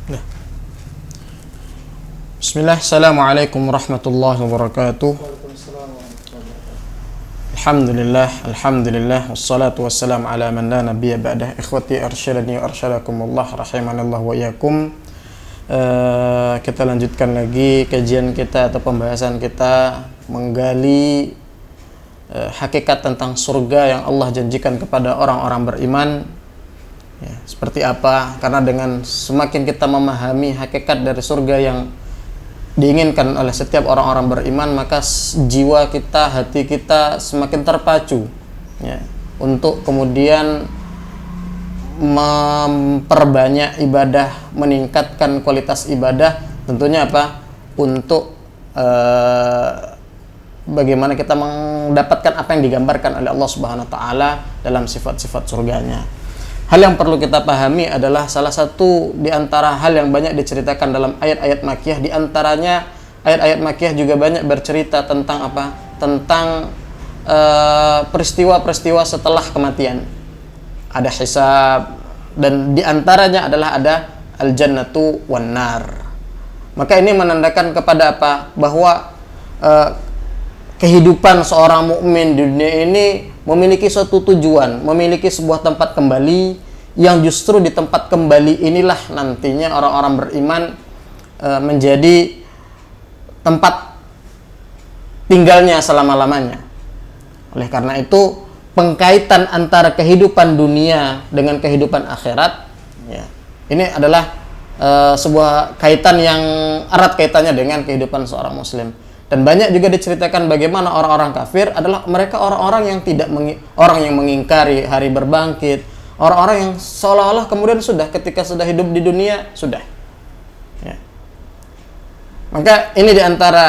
Nah. Bismillah, assalamualaikum warahmatullahi wabarakatuh. Alhamdulillah, wassalatu wassalamu ala man la nabiyya ba'dah. Ikhwati arsyadani wa arsyadakumullah rahimanallah wa iyyakum. Kita lanjutkan lagi kajian kita atau pembahasan kita menggali hakikat tentang surga yang Allah janjikan kepada orang-orang beriman. Ya, seperti apa? Karena dengan semakin kita memahami hakikat dari surga yang diinginkan oleh setiap orang-orang beriman, maka jiwa kita, hati kita semakin terpacu ya, untuk kemudian memperbanyak ibadah, meningkatkan kualitas ibadah. Tentunya apa? Untuk bagaimana kita mendapatkan apa yang digambarkan oleh Allah Subhanahu wa taala dalam sifat-sifat surganya. Hal yang perlu kita pahami adalah salah satu di antara hal yang banyak diceritakan dalam ayat-ayat Makkiyah, di antaranya ayat-ayat Makkiyah juga banyak bercerita tentang apa? Tentang peristiwa-peristiwa setelah kematian. Ada hisab, dan di antaranya adalah ada al-jannatu wan nar. Maka ini menandakan kepada apa? Bahwa kehidupan seorang mukmin di dunia ini memiliki suatu tujuan, memiliki sebuah tempat kembali, yang justru di tempat kembali inilah nantinya orang-orang beriman menjadi tempat tinggalnya selama-lamanya. Oleh karena itu, pengkaitan antara kehidupan dunia dengan kehidupan akhirat, ya, ini adalah sebuah kaitan yang erat kaitannya dengan kehidupan seorang muslim. Dan banyak juga diceritakan bagaimana orang-orang kafir adalah mereka orang-orang yang orang yang mengingkari hari berbangkit, orang-orang yang seolah-olah kemudian sudah ketika sudah hidup di dunia sudah. Ya. Maka ini diantara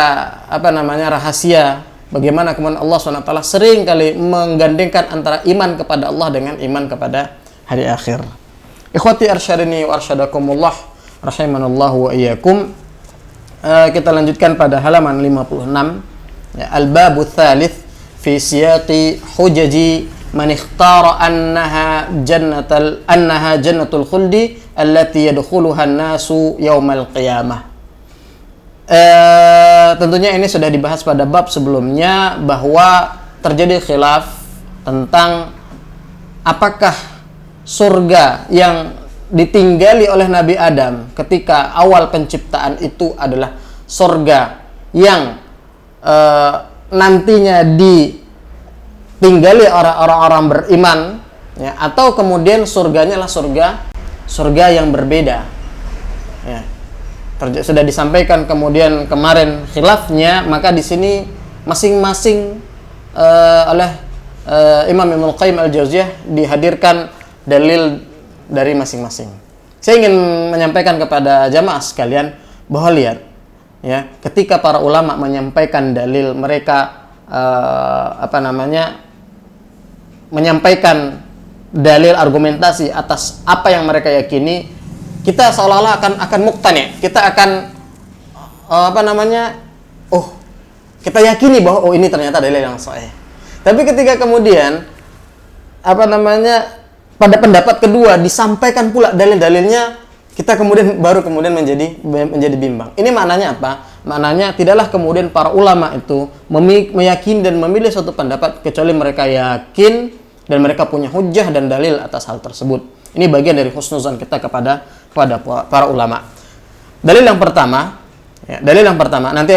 rahasia bagaimana kemudian Allah SWT sering kali menggandengkan antara iman kepada Allah dengan iman kepada hari akhir. Ikhwati arsyadini wa arsyadakumullah rahimanallahu wa iyyakum. Kita lanjutkan pada halaman 56 ya, al-babu tsalits fi siyaqi hujaji man ikhtara annaha jannatul khuldi allati yadkhuluha an-nasu yaumal qiyamah. Tentunya ini sudah dibahas pada bab sebelumnya bahwa terjadi khilaf tentang apakah surga yang ditinggali oleh Nabi Adam ketika awal penciptaan itu adalah surga yang nantinya ditinggali orang-orang beriman ya, atau kemudian surganya adalah surga yang berbeda ya. Sudah disampaikan kemudian kemarin khilafnya, maka di sini masing-masing oleh Imam Ibnu Qayyim al-Jauziyah dihadirkan dalil dari masing-masing. Saya ingin menyampaikan kepada jamaah sekalian bahwa lihat ya, ketika para ulama menyampaikan dalil mereka menyampaikan dalil argumentasi atas apa yang mereka yakini, kita seolah-olah akan muqtani, kita akan kita yakini bahwa ini ternyata dalil yang sahih. Tapi ketika kemudian pada pendapat kedua disampaikan pula dalil-dalilnya, kita baru kemudian menjadi bimbang. Ini maknanya apa? Maknanya tidaklah kemudian para ulama itu meyakini dan memilih suatu pendapat kecuali mereka yakin dan mereka punya hujjah dan dalil atas hal tersebut. Ini bagian dari husnuzan kita kepada para ulama. Dalil yang pertama nanti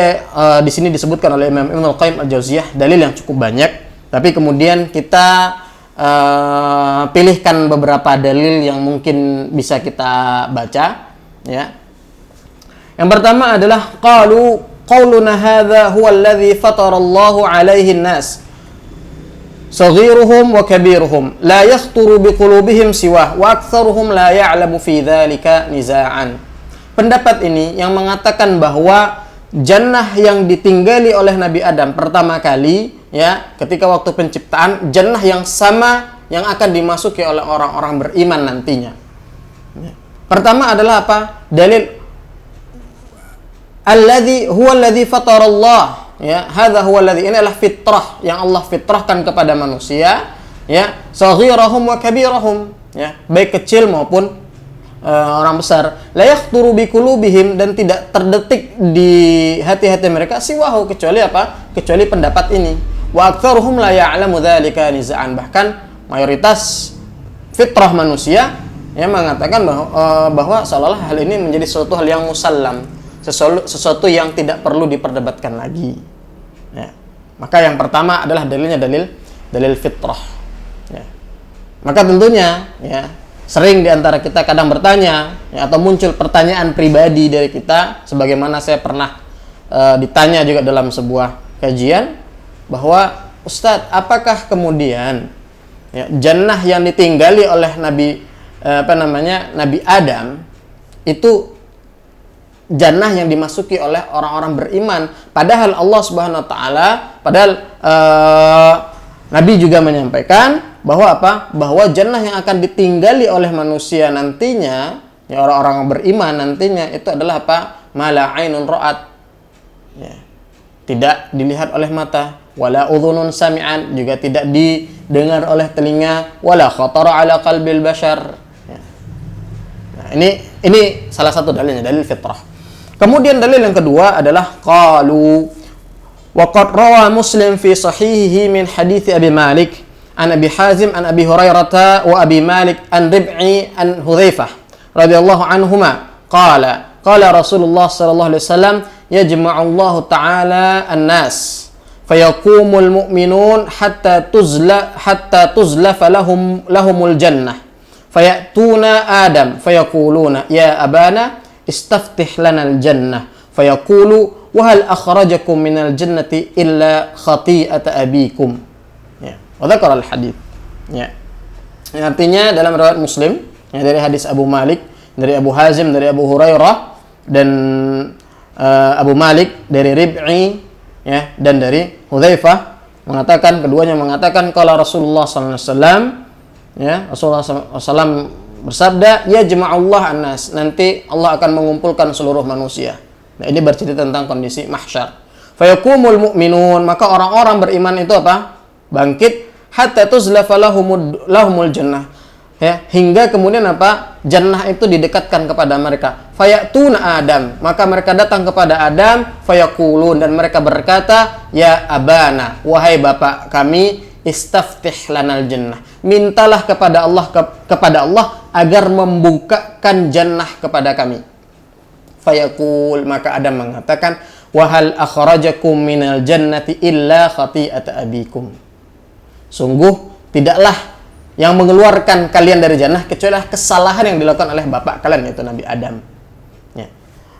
di sini disebutkan oleh Imam Ibnu Qayyim al-Jauziyah dalil yang cukup banyak, tapi kemudian kita pilihkan beberapa dalil yang mungkin bisa kita baca ya. Yang pertama adalah qauluna hadza huwa alladhi fatarallahu 'alaihi an-nas saghiruhum wa kabiruhum la yakhturu biqulubihim siwah wa aktsaruhum la ya'lamu fi dzalika niza'an. Pendapat ini yang mengatakan bahwa jannah yang ditinggali oleh Nabi Adam pertama kali ya, ketika waktu penciptaan, jannah yang sama yang akan dimasuki oleh orang-orang beriman nantinya. Pertama adalah apa? Dalil huwa alladhi fatarallah ya, hadza huwa alladhi, ini adalah fitrah yang Allah fitrahkan kepada manusia ya, saghirahum wa kabirahum ya, baik kecil maupun orang besar, la yakhturu bi qulubihim, dan tidak terdetik di hati-hati mereka siwahu, kecuali apa? Kecuali pendapat ini. Wa aktsaruhum la ya'lamu dzalika nizaan, bahkan mayoritas fitrah manusia yang mengatakan bahwa seolah-olah hal ini menjadi sesuatu hal yang musallam, sesuatu yang tidak perlu diperdebatkan lagi. Ya. Maka yang pertama adalah dalilnya dalil fitrah. Ya. Maka tentunya ya, sering diantara kita kadang bertanya ya, atau muncul pertanyaan pribadi dari kita, sebagaimana saya pernah ditanya juga dalam sebuah kajian, bahwa Ustadz, apakah kemudian ya, jannah yang ditinggali oleh Nabi Adam itu jannah yang dimasuki oleh orang-orang beriman, padahal Allah Subhanahu wa taala, Nabi juga menyampaikan bahwa bahwa jannah yang akan ditinggali oleh manusia nantinya, ya, orang-orang beriman nantinya, itu adalah mala ainun ra'at, ya, tidak dilihat oleh mata, wala udhunun sami'an, juga tidak didengar oleh telinga, wala khatara ala qalbil bashar. Ya. Nah, ini salah satu dalilnya, dalil fitrah. Kemudian dalil yang kedua adalah qalu wa qad rawa Muslim fi sahihihi min hadits Abi Malik an Abi Hazim an Abi Hurairah wa Abi Malik an Rib'i an Hudzaifah radhiyallahu anhuma qala Rasulullah sallallahu alaihi wasallam yajma'u Allah ta'ala an-nas fayaqumul mu'minun hatta tuzlafa lahumul jannah fayatuna Adam fayaquluna ya abana istaftih lanal jannah fayaqulu wa hal akhrajakum minal jannati illa khati'ata abikum. Ya, wa dzakara al hadits. Ya. Artinya dalam riwayat Muslim, ya, dari hadis Abu Malik, dari Abu Hazim, dari Abu Hurairah, dan Abu Malik dari Rib'i, ya, dan dari Hudzaifah, keduanya mengatakan kalau Rasulullah sallallahu alaihi wasallam, ya, Rasulullah sallallahu alaihi wasallam bersabda, ya jama'ullah an-nas, nanti Allah akan mengumpulkan seluruh manusia. Nah, ini bercerita tentang kondisi mahsyar. Fayakumul mu'minun, maka orang-orang beriman itu bangkit, hatta tuzlafa lahumul jannah, ya, hingga kemudian jannah itu didekatkan kepada mereka. Fayatuna Adam, maka mereka datang kepada Adam, fayaqulun, dan mereka berkata, ya abana, wahai bapak kami, istaftih lanal jannah, mintalah kepada Allah agar membukakan jannah kepada kami. Fayaqul, maka Adam mengatakan, wahal akhrajakum minal jannati illa khati'ata abikum, sungguh tidaklah yang mengeluarkan kalian dari jannah kecuali kesalahan yang dilakukan oleh bapak kalian, yaitu Nabi Adam. Ya.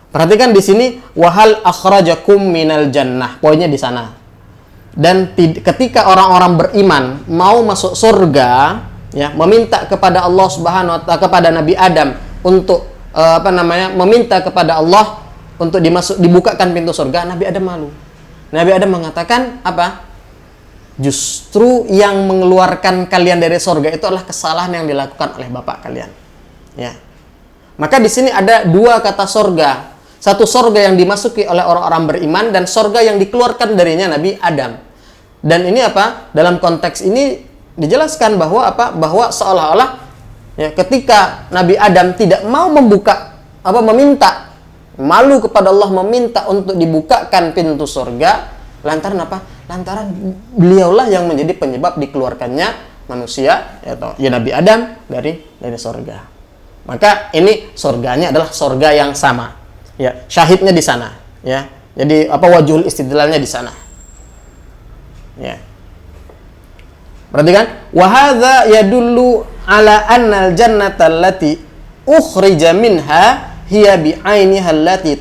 Perhatikan di sini, wahal akhrajakum minal jannah, poinnya di sana. Dan ketika orang-orang beriman mau masuk surga, ya, meminta kepada Allah Subhanahu wa taala, kepada Nabi Adam untuk meminta kepada Allah untuk dibukakan pintu surga, Nabi Adam malu. Nabi Adam mengatakan justru yang mengeluarkan kalian dari surga itu adalah kesalahan yang dilakukan oleh bapak kalian. Ya. Maka di sini ada dua kata surga. Satu surga yang dimasuki oleh orang-orang beriman, dan surga yang dikeluarkan darinya Nabi Adam. Dan ini dalam konteks ini dijelaskan bahwa seolah-olah, ya, ketika Nabi Adam tidak mau meminta, malu kepada Allah meminta untuk dibukakan pintu surga, lantaran lantaran beliaulah yang menjadi penyebab dikeluarkannya manusia, ya Nabi Adam dari surga. Maka ini surganya adalah surga yang sama. Ya, syahidnya di sana, ya. Jadi wajhul istidlalnya di sana. Ya. Perhatikan, wa hadza yadullu ala anna al-jannata allati ukhrija minha hiya bi 'ainiha allati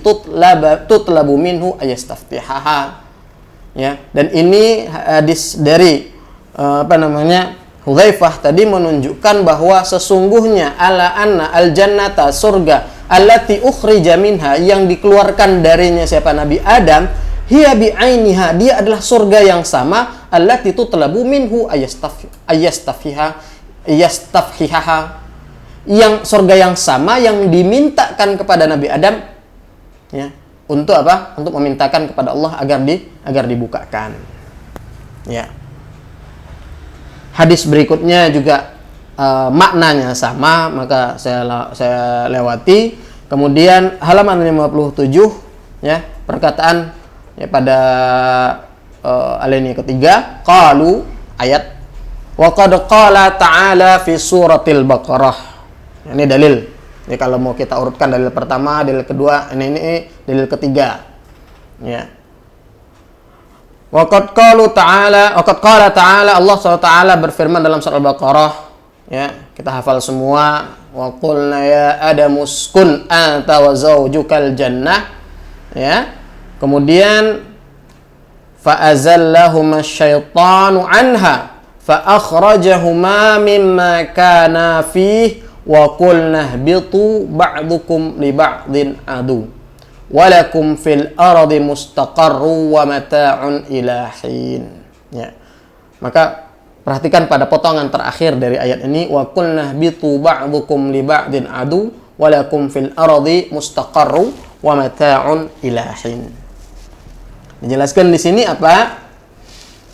tutlabu minhu ayastaftihaha. Ya, dan ini hadis dari Hudzaifah tadi menunjukkan bahwa sesungguhnya ala anna al-jannata, surga, allati ukhrija minha, yang dikeluarkan darinya siapa? Nabi Adam, hiya bi 'ainiha, dia adalah surga yang sama, allati tutlabu minhu ayastafhihaha, yang surga yang sama yang dimintakan kepada Nabi Adam, ya, untuk untuk memintakan kepada Allah agar dibukakan. Ya. Hadis berikutnya juga maknanya sama, maka saya lewati. Kemudian halaman 57 ya, perkataan ya pada alinea ketiga, qalu ayat wa qad qala ta'ala fi suratil Baqarah. Ini dalil. Jadi kalau mau kita urutkan dalil pertama, dalil kedua, ini dalil ketiga. Ya. Wa qad qala ta'ala Allah SWT berfirman dalam surah Al-Baqarah, ya, kita hafal semua. Wa qulna ya Adamu uskun anta wa zawjukal jannah. Ya. Kemudian fa azallahuma asyaitanu anha fa akhrajahuma mimma kana fihi wa qulna ihbitu ba'dukum li ba'din adu walakum fil ardi mustaqarru wa mata'un ila hin. Ya. Maka perhatikan pada potongan terakhir dari ayat ini, wa qulna ihbitu ba'dukum li ba'din adu walakum fil ardi mustaqarru wa mata'un ila hin. Dijelaskan di sini apa?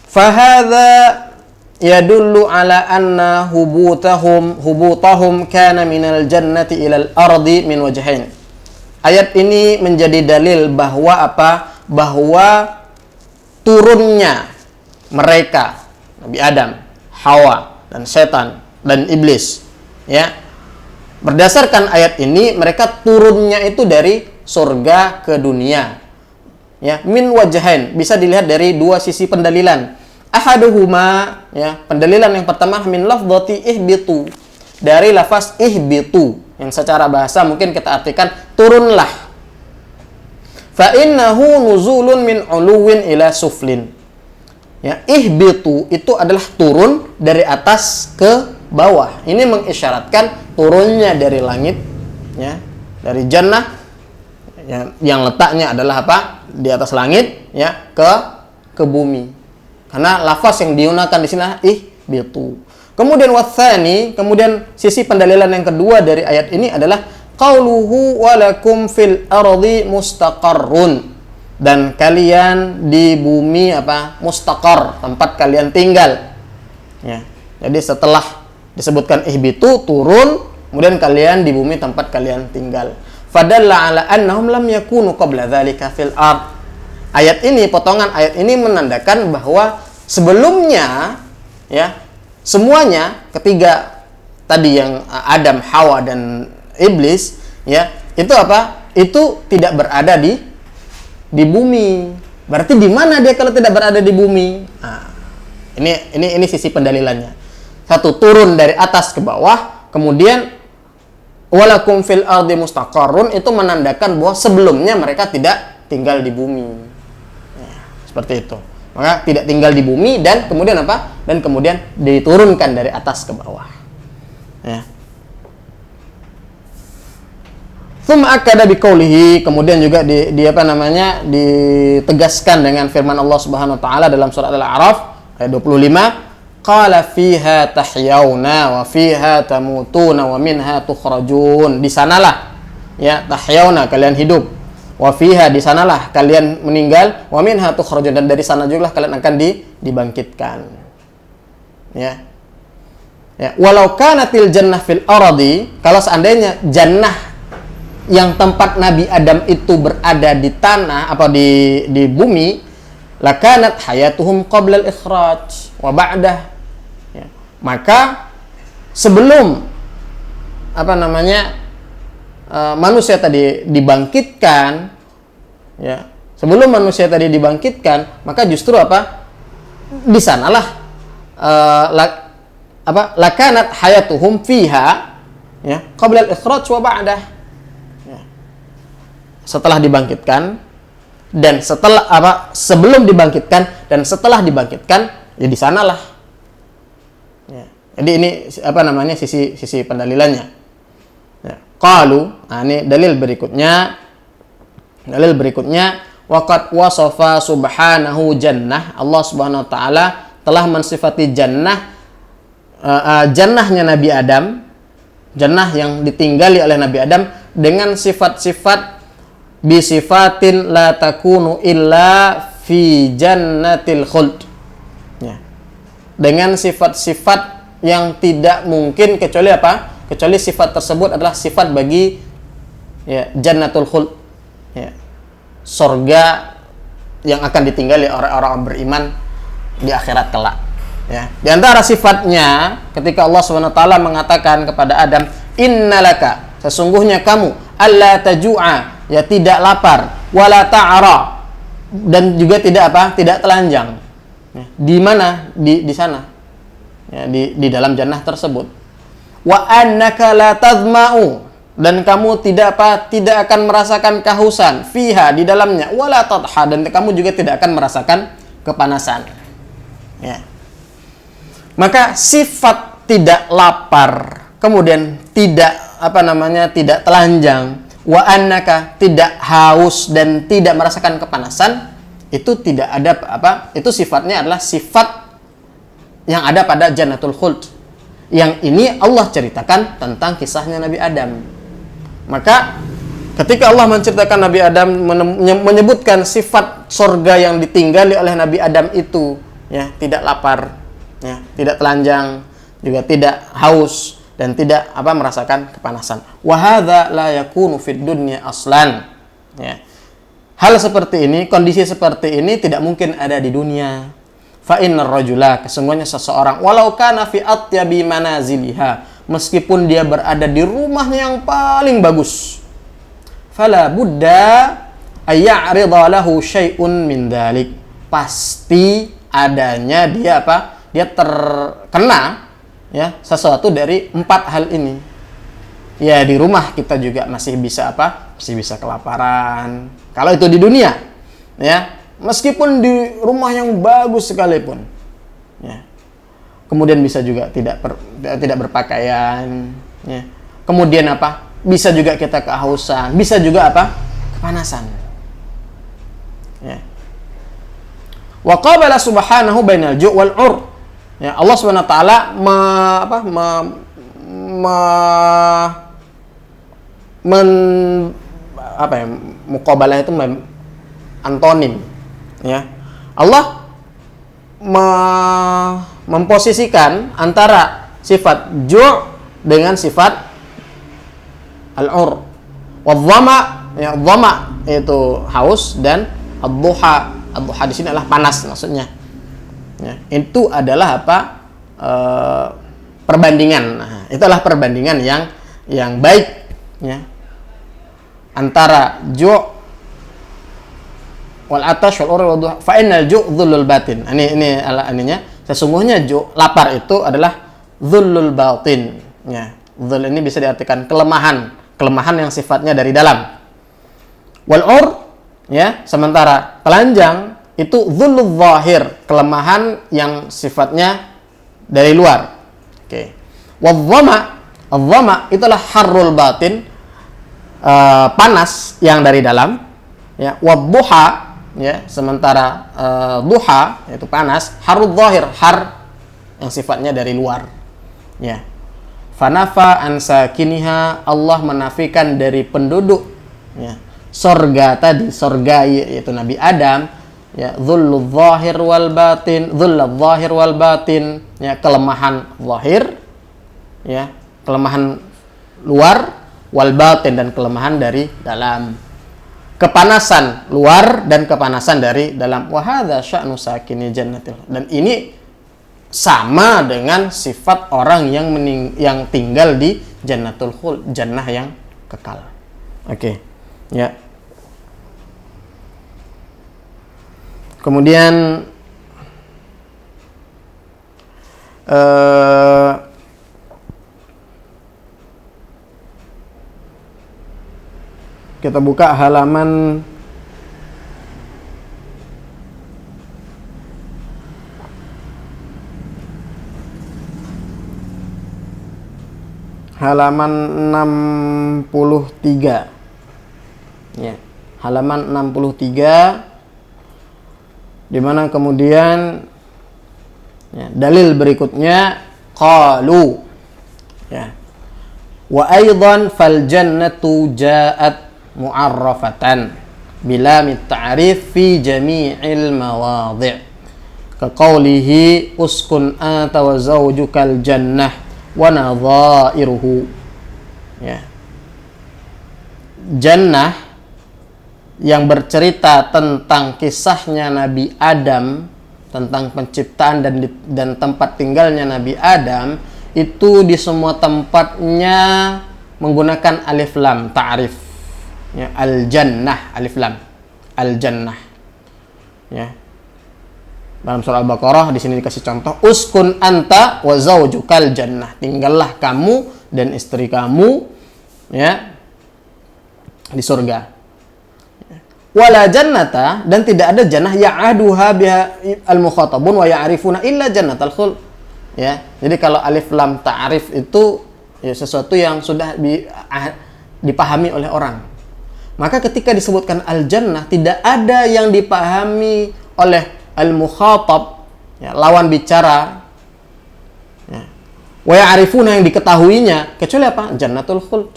Fahadha yadullu ala anna hubutahum kana minal jannati ilal ardi min wajhain. Ayat ini menjadi dalil bahwa apa? Bahwa turunnya mereka, Nabi Adam, Hawa, dan setan, dan iblis, ya. Berdasarkan ayat ini, mereka turunnya itu dari surga ke dunia. Ya, min wajhain, bisa dilihat dari dua sisi pendalilan. Ahaduhuma, ya, pendalilan yang pertama min lafdhati ihbitu, dari lafaz ihbitu yang secara bahasa mungkin kita artikan turunlah. Fa innahu nuzulun min uluwin ila suflin. Ya, ihbitu itu adalah turun dari atas ke bawah. Ini mengisyaratkan turunnya dari langit, ya, dari jannah yang letaknya adalah apa? Di atas langit, ya, ke bumi. Karena lafaz yang digunakan di sini ihbitu. Kemudian watsani, kemudian sisi pendalilan yang kedua dari ayat ini adalah qauluhu walakum fil ardi mustaqarrun, dan kalian di bumi apa? Mustaqar, tempat kalian tinggal. Ya. Jadi setelah disebutkan ihbitu, turun, kemudian kalian di bumi tempat kalian tinggal. Fadalla ala annahum lam yakunu qabla dzalika fil ard. Ayat ini, potongan ayat ini menandakan bahwa sebelumnya, ya, semuanya ketiga tadi yang Adam, Hawa, dan iblis, ya, itu apa? Itu tidak berada di bumi. Berarti di mana dia kalau tidak berada di bumi? Nah, ini sisi pendalilannya. Satu, turun dari atas ke bawah, kemudian walakum fil ardi mustaqarrun, itu menandakan bahwa sebelumnya mereka tidak tinggal di bumi. Ya, seperti itu. Maka tidak tinggal di bumi dan kemudian apa? Dan kemudian diturunkan dari atas ke bawah. Ya. Tsumma akada biqaulihi, kemudian juga ditegaskan dengan firman Allah Subhanahu wa taala dalam surat Al-A'raf ayat 25, qala fiha tahyauna wa fiha tamutuna wa minha tukhrajun. Di sanalah, ya, tahyauna, kalian hidup, wa fiha, di sanalah kalian meninggal, wa minha tukhrajun, dan dari sana juga kalian akan dibangkitkan. Ya. Ya, walau kanatil jannah fil ardi, kalau seandainya jannah yang tempat Nabi Adam itu berada di tanah apa di bumi, lakanat hayatuhum qabla al-ikhraj wa ba'dah. Ya. Maka sebelum manusia tadi dibangkitkan, ya, sebelum manusia tadi dibangkitkan, maka justru apa? Di sanalah lakanat hayatuhum fiha, ya, qabla al-ikhraj wa ba'dah. Ya. Setelah dibangkitkan dan setelah sebelum dibangkitkan dan setelah dibangkitkan, ya di sanalah. Ya. Jadi ini sisi pendalilannya. Ya. Qalu, ini dalil berikutnya. Dalil berikutnya, waqad wasafa subhanahu jannah. Allah Subhanahu wa taala telah mensifati jannahnya Nabi Adam, jannah yang ditinggali oleh Nabi Adam dengan sifat-sifat bisifatin la takunu illa fi jannatil khuld. Ya. Dengan sifat-sifat yang tidak mungkin kecuali apa? Kecuali sifat tersebut adalah sifat bagi ya jannatul khuld, ya, surga yang akan ditinggali oleh orang-orang beriman di akhirat kelak. Ya. Di antara sifatnya ketika Allah SWT mengatakan kepada Adam, innalaka, sesungguhnya kamu, alla taju'a, ya tidak lapar, wala ta'ara, dan juga tidak apa? Tidak telanjang. Ya. Di mana? Di sana. Ya, di dalam jannah tersebut. Wa annaka la tadma'u, dan kamu tidak apa? Tidak akan merasakan kehausan fiha, di dalamnya, wala tadha, dan kamu juga tidak akan merasakan kepanasan. Ya. Maka sifat tidak lapar, kemudian tidak tidak telanjang, wa annaka tidak haus dan tidak merasakan kepanasan, itu tidak ada itu sifatnya adalah sifat yang ada pada jannatul khuld. Yang ini Allah ceritakan tentang kisahnya Nabi Adam. Maka ketika Allah menceritakan Nabi Adam, menyebutkan sifat surga yang ditinggali oleh Nabi Adam itu, ya, tidak lapar, ya, tidak telanjang, juga tidak haus dan tidak merasakan kepanasan. Wa hadza la yakunu fid dunya aslan. Ya. Hal seperti ini, kondisi seperti ini tidak mungkin ada di dunia. Fa innar rajula, kesungguhnya seseorang, walau kana fi atyabi manaziliha, meskipun dia berada di rumahnya yang paling bagus, fala budda ayya'rida lahu syai'un min dzalik, pasti adanya dia dia terkena, ya, sesuatu dari 4 hal ini. Ya, di rumah kita juga masih bisa masih bisa kelaparan. Kalau itu di dunia, ya, meskipun di rumah yang bagus sekalipun, ya. Kemudian bisa juga tidak berpakaian, ya. Kemudian bisa juga kita kehausan, bisa juga kepanasan. Ya. Wa qabala subhanahu bainal ju' wal 'ur. Ya, Allah Subhanahu wa taala muqabalah itu antonim, ya. Allah memposisikan antara sifat ju' dengan sifat al-'ur. Wadh-dhama, ya, dhama itu haus, dan ad-duha di sini adalah panas maksudnya. Ya, itu adalah perbandingan. Nah, itulah perbandingan yang baik, ya, antara ju' wal atash wal ur wal duha. Fa innal ju' dhullul batin. Ini ininya, sesungguhnya ju' lapar itu adalah dhullul batin. Ya, dhul ini bisa diartikan kelemahan yang sifatnya dari dalam. Wal ur, ya, sementara telanjang itu dhullul zahir, kelemahan yang sifatnya dari luar. Oke. Wadh-dhama itulah harrul batin, panas yang dari dalam, ya. Wadh-duha, ya, sementara duha itu panas, harrul zahir, har yang sifatnya dari luar, ya. Fanafa an sakiniha, Allah menafikan dari penduduk, ya, surga tadi, surga yaitu Nabi Adam, ya, dhullul zahir wal batin, ya, kelemahan zahir, ya, kelemahan luar, wal batin, dan kelemahan dari dalam, kepanasan luar dan kepanasan dari dalam. Wa hadza sya'nu sakini jannatil, dan ini sama dengan sifat orang yang tinggal di jannatul khuld, jannah yang kekal. Oke. Ya. Kemudian kita buka halaman halaman 63. Ya, halaman 63, di mana kemudian, ya, dalil berikutnya qalu, ya, wa aidan fal jannatu ja'at mu'arrafatan bila mit ta'rif fi jami'il mawadhi'. Ka qaulihi uskun anta wa zawjukal jannah wa nadha'iruhu. Ya. Jannah yang bercerita tentang kisahnya Nabi Adam, tentang penciptaan dan tempat tinggalnya Nabi Adam, itu di semua tempatnya menggunakan alif lam ta'rif. Ya, al-jannah, alif lam. Al-jannah. Ya. Dalam surah Al-Baqarah di sini dikasih contoh, uskun anta wa zaujukal jannah. Tinggallah kamu dan istri kamu, ya, di surga. Wala jannata, dan tidak ada jannah ya'aduha biha al-mukhatabun wa ya'rifuna illa jannatal khuld. Ya. Jadi kalau alif lam ta'rif itu ya sesuatu yang sudah dipahami oleh orang. Maka ketika disebutkan al-jannah, tidak ada yang dipahami oleh al-mukhatab, ya, lawan bicara, ya, wa ya'rifuna, yang diketahuinya, kecuali apa? Jannatul khuld.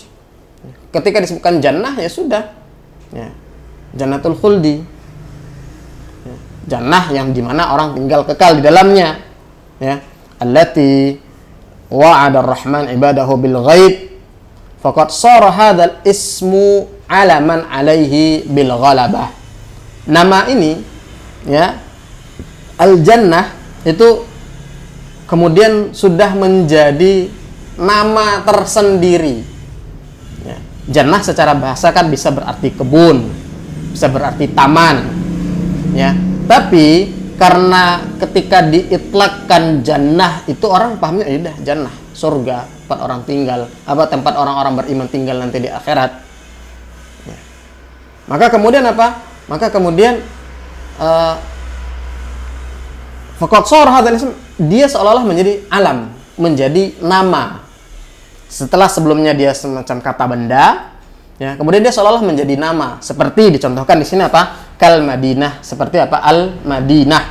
Ketika disebutkan jannah, ya sudah, ya, jannatul khuldi, ya, jannah yang dimana orang tinggal kekal di dalamnya, ya, allati wa'ada ar-rahman ibadahu bil ghaib faqad sara hadzal ismu alaman alaihi bil ghalabah. Nama ini, ya, al-jannah itu kemudian sudah menjadi nama tersendiri. Ya. Jannah secara bahasa kan bisa berarti kebun, bisa berarti taman. Ya. Tapi karena ketika diitlakkan jannah itu orang pahamnya ya udah jannah, surga, tempat orang tinggal, apa tempat orang-orang beriman tinggal nanti di akhirat. Ya. Maka kemudian apa? Maka kemudian faqad shara hadzal ism, dia seolah-olah menjadi alam, menjadi nama. Setelah sebelumnya dia semacam kata benda, ya, kemudian dia seolah-olah menjadi nama. Seperti dicontohkan di sini apa? Kal Madinah, seperti apa? Al Madinah.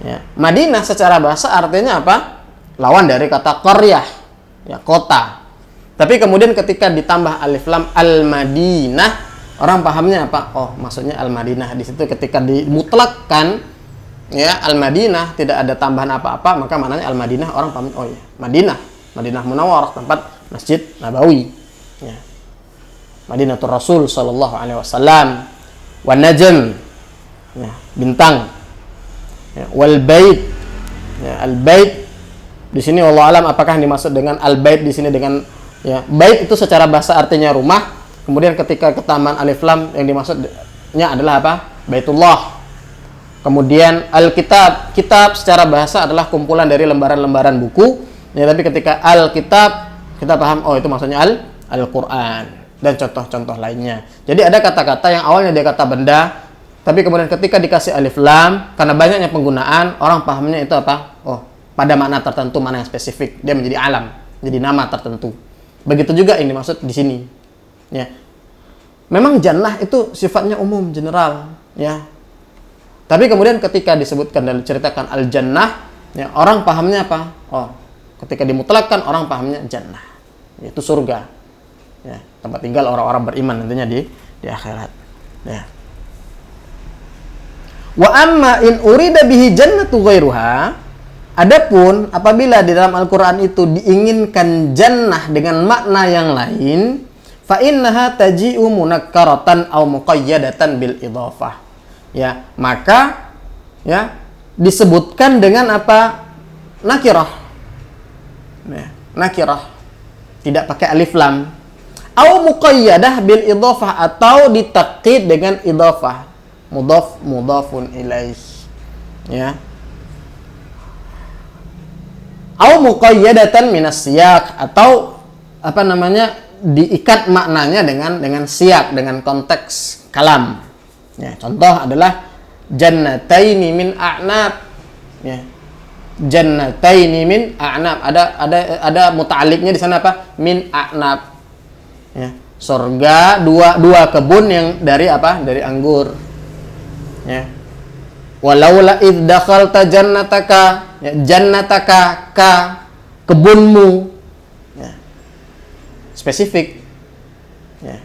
Ya, Madinah secara bahasa artinya apa? Lawan dari kata qaryah, ya, kota. Tapi kemudian ketika ditambah alif lam Al Madinah, orang pahamnya apa? Oh, maksudnya Al Madinah. Di situ ketika dimutlakkan, ya, Al-Madinah, tidak ada tambahan apa-apa, maka maknanya Al-Madinah, orang paham, oh ya, Madinah Munawwarah, tempat Masjid Nabawi, ya. Madinatul Rasul sallallahu alaihi wasallam. Wan najm, ya, bintang. Ya, wal bait. Ya, al-bait di sini wallahu alam apakah dimaksud dengan al-bait di sini dengan, ya, bait itu secara bahasa artinya rumah. Kemudian ketika ketambahan alif lam yang dimaksudnya adalah apa? Baitullah. Kemudian Alkitab, kitab secara bahasa adalah kumpulan dari lembaran-lembaran buku. Ya, tapi ketika Alkitab kita paham, oh itu maksudnya Al-Quran dan contoh-contoh lainnya. Jadi ada kata-kata yang awalnya dia kata benda, tapi kemudian ketika dikasih alif lam, karena banyaknya penggunaan, orang pahamnya itu apa? Oh, pada makna tertentu, makna yang spesifik, dia menjadi alam, jadi nama tertentu. Begitu juga ini maksud di sini. Ya. Memang jannah itu sifatnya umum, general, ya. Tapi kemudian ketika disebutkan dan diceritakan al-jannah, ya, orang pahamnya apa? Oh, ketika dimutlakkan orang pahamnya jannah, yaitu surga, ya, tempat tinggal orang-orang beriman nantinya di akhirat. Ya. Wa amma in urida bihi jannatu ghairuha, adapun apabila di dalam Al-Qur'an itu diinginkan jannah dengan makna yang lain, fa innaha taji'u munakkaratan aw muqayyadatan bil idhafah. Ya, maka, ya, disebutkan dengan apa? Nakirah. Ya, nakirah. Tidak pakai alif lam. Au muqayyadah bil idhafah, atau ditaqqid dengan idhafah. Mudhaf mudhafun ilaih. Ya. Au muqayyadatan minas siyaq, atau apa namanya? Diikat maknanya dengan siyak, dengan konteks kalam. Ya, contoh adalah jannataini min a'nab. Ya. Jannataini min a'nab. Ada muta'alliqnya di sana apa? Min a'nab. Ya. Surga dua kebun yang dari apa? Dari anggur. Ya. Walaula id dakhalta jannataka, ya, jannataka, ka, kebunmu. Ya. Spesifik. Ya.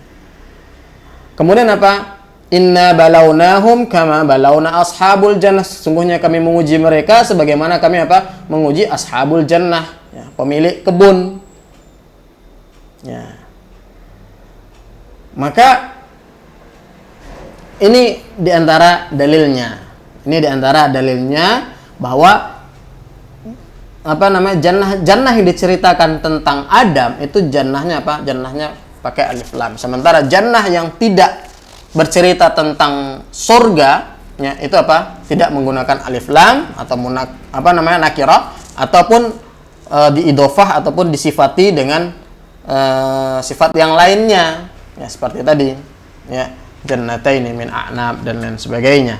Kemudian apa? Inna balawnahum kama balawna ashabul jannah. Sesungguhnya kami menguji mereka sebagaimana kami apa? Menguji ashabul jannah, ya, pemilik kebun. Ya. Maka ini diantara dalilnya. Ini diantara dalilnya bahwa apa namanya jannah yang diceritakan tentang Adam itu jannahnya apa? Jannahnya pakai alif lam. Sementara jannah yang tidak bercerita tentang surga, ya, itu apa? Tidak menggunakan alif lam atau nakirah ataupun diidofah ataupun disifati dengan sifat yang lainnya, ya, seperti tadi, ya, jannataini min a'nab dan lain sebagainya.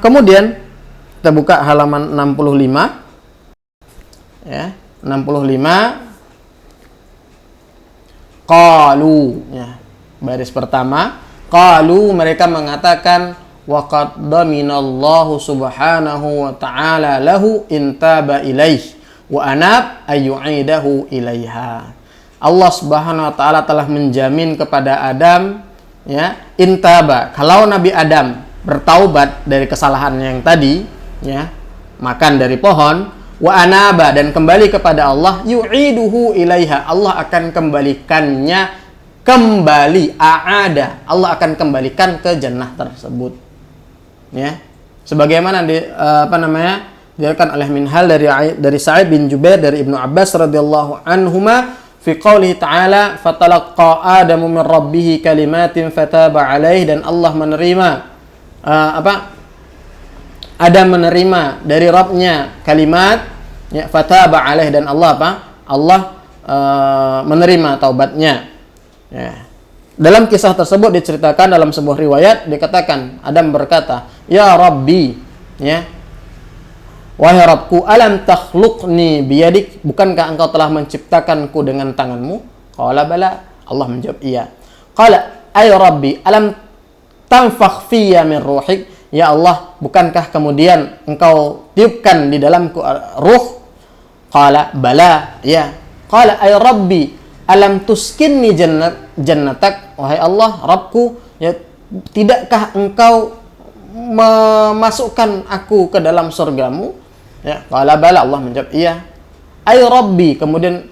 Kemudian kita buka halaman 65, ya, 65. Qalu, ya, baris pertama, qalu, mereka mengatakan, wa qad daminallahu subhanahu wa ta'ala lahu intaba ilaih wa anab ayyu'idahu ilaiha. Allah subhanahu wa ta'ala telah menjamin kepada Adam, ya, intaba, kalau Nabi Adam bertaubat dari kesalahannya yang tadi, ya, makan dari pohon, wa anaba, dan kembali kepada Allah, yu'iduhu ilaiha, Allah akan kembalikannya kembali, a'ada, Allah akan kembalikan ke jannah tersebut, ya, sebagaimana diriwayatkan oleh Minhal dari Sa'id bin Jubair dari Ibnu Abbas radhiyallahu anhuma fi qoulihi ta'ala fatalaqqa Adamu min rabbih kalimatin fataba alaihi, dan Allah menerima Adam menerima dari Rabbnya kalimat, ya, fataba alaihi, dan Allah menerima taubatnya. Ya. Dalam kisah tersebut diceritakan dalam sebuah riwayat dikatakan Adam berkata, ya Rabbi, ya, wahai Rabbku, alam takhluqni biyadik, bukankah engkau telah menciptakanku dengan tanganmu? Qala bala, Allah menjawab iya. Qala ay Rabbi alam tanfakh fiyya min ruhik, ya Allah, bukankah kemudian engkau tiupkan di dalamku ruh? Qala bala, ya. Qala ay Rabbi alam tuskinni jannatak, wahai Allah, Rabbku, ya, tidakkah engkau memasukkan aku ke dalam surgamu? Ya, qala bala, Allah menjawab iya. Ay Rabbi, kemudian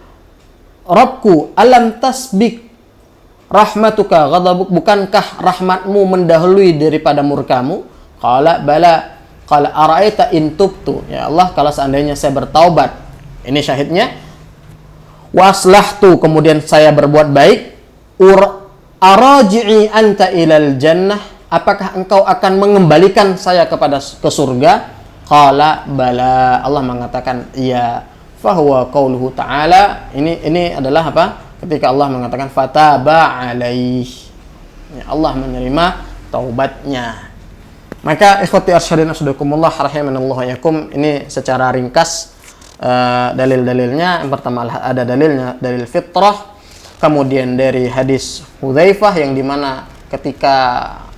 Rabbku, alam tasbik rahmatuka ghadabuk, bukankah rahmatmu mendahului daripada murkamu? Qala bala. Qala ara'aita in tubtu, ya Allah, kalau seandainya saya bertaubat, ini syahidnya, wa aslahtu, kemudian saya berbuat baik, araji'i anta ilal jannah, apakah engkau akan mengembalikan saya ke surga? Qala bala, Allah mengatakan iya. Fahuwa qauluhu ta'ala, ini adalah apa? Ketika Allah mengatakan fataba alaih, ya, Allah menerima taubatnya. Maka ikhwati arsyadin asdakumullah rahimanallahu yakum, ini secara ringkas dalil-dalilnya. Yang pertama ada dalilnya dalil fitrah, kemudian dari hadis Hudzaifah yang dimana ketika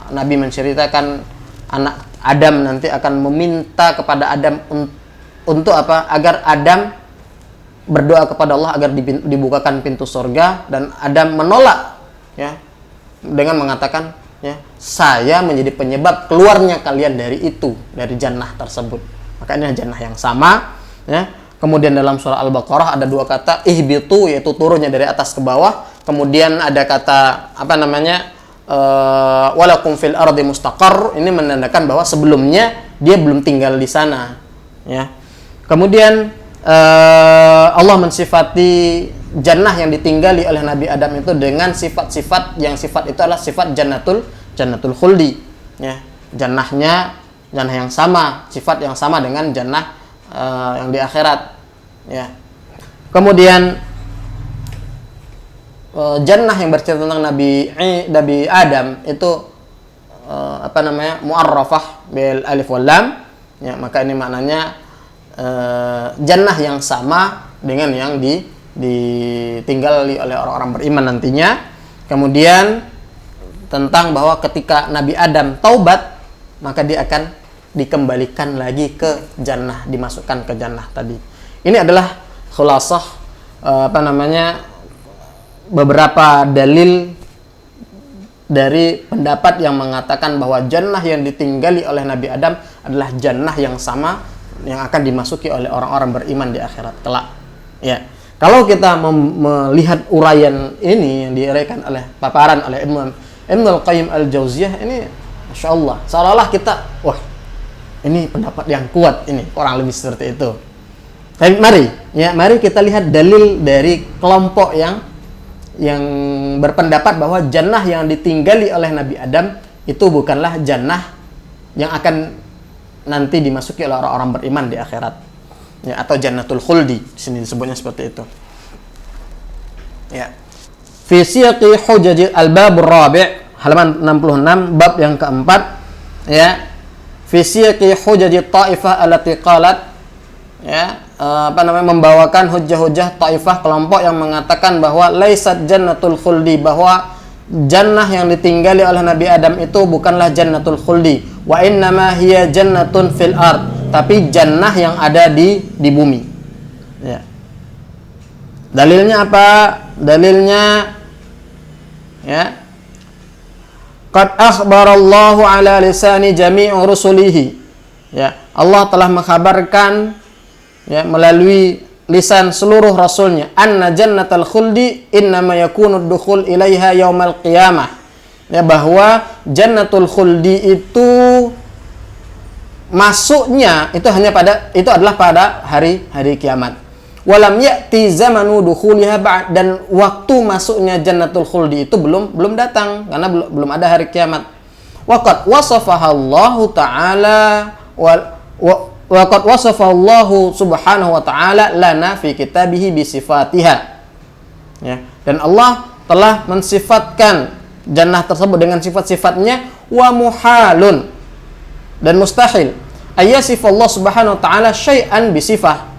Nabi menceritakan anak Adam nanti akan meminta kepada Adam untuk apa? Agar Adam berdoa kepada Allah agar dibukakan pintu surga, dan Adam menolak, ya, dengan mengatakan, ya, saya menjadi penyebab keluarnya kalian dari jannah tersebut. Maka ini jannah yang sama, ya. Kemudian dalam surah Al-Baqarah ada dua kata ihbitu, yaitu turunnya dari atas ke bawah. Kemudian ada kata walakum fil ardi mustaqar, ini menandakan bahwa sebelumnya dia belum tinggal di sana, ya. Kemudian Allah mensifati jannah yang ditinggali oleh Nabi Adam itu dengan sifat-sifat yang sifat itu adalah sifat jannatul khuldi, ya. Jannah yang sama, sifat yang sama dengan jannah yang di akhirat, ya. Kemudian jannah yang bercerita tentang Nabi Adam itu mu'arrafah bil alif wal lam, ya, maka ini maknanya jannah yang sama dengan yang ditinggali oleh orang-orang beriman nantinya. Kemudian tentang bahwa ketika Nabi Adam taubat, maka dia akan dikembalikan lagi ke jannah, dimasukkan ke jannah tadi. Ini adalah khulasah beberapa dalil dari pendapat yang mengatakan bahwa jannah yang ditinggali oleh Nabi Adam adalah jannah yang sama yang akan dimasuki oleh orang-orang beriman di akhirat kelak. Ya. Kalau kita melihat uraian ini yang diuraikan oleh paparan oleh Ibnul Qayyim Al-Jauziyah ini, Masya Allah, seolah-olah kita, wah, ini pendapat yang kuat ini, kurang lebih seperti itu. Tapi mari kita lihat dalil dari kelompok yang berpendapat bahwa jannah yang ditinggali oleh Nabi Adam itu bukanlah jannah yang akan nanti dimasuki oleh orang-orang beriman di akhirat. Ya, atau jannatul khuldi, di sini disebutnya seperti itu. Ya. Fi siyaqi hujaji al-babur rabi', halaman 66, bab yang keempat, ya. Fi siyaqi hujaji ta'ifah allati qalat, ya, membawakan hujjah-hujjah ta'ifah, kelompok yang mengatakan bahwa laisat jannatul khuldi, bahwa jannah yang ditinggali oleh Nabi Adam itu bukanlah jannatul khuldi, wa innama hiya jannatun fil ard, tapi jannah yang ada di bumi. Ya. Dalilnya apa? Dalilnya, ya, qad akhbarallahu ala lisani jami'i rusulihi. Ya, Allah telah mengkhabarkan, ya, melalui lisan seluruh rasulnya, anna jannatal khuldi innama yakunu dukhul ilaiha yaumal qiyamah. Ya, bahwa jannatul khuldi itu masuknya itu adalah pada hari kiamat. Walam ya'ti zamanu dukhuliha ba'd, dan waktu masuknya jannatul khuldi itu belum datang karena belum ada hari kiamat. Waqad wasafaha Allah taala waqad wasafaha Allah subhanahu wa ta'ala lana fi kitabihi bi sifatiha. Ya, dan Allah telah mensifatkan jannah tersebut dengan sifat-sifatnya, wa muhalun, dan mustahil ayyasifallah subhanahu wa ta'ala syai'an bisifah.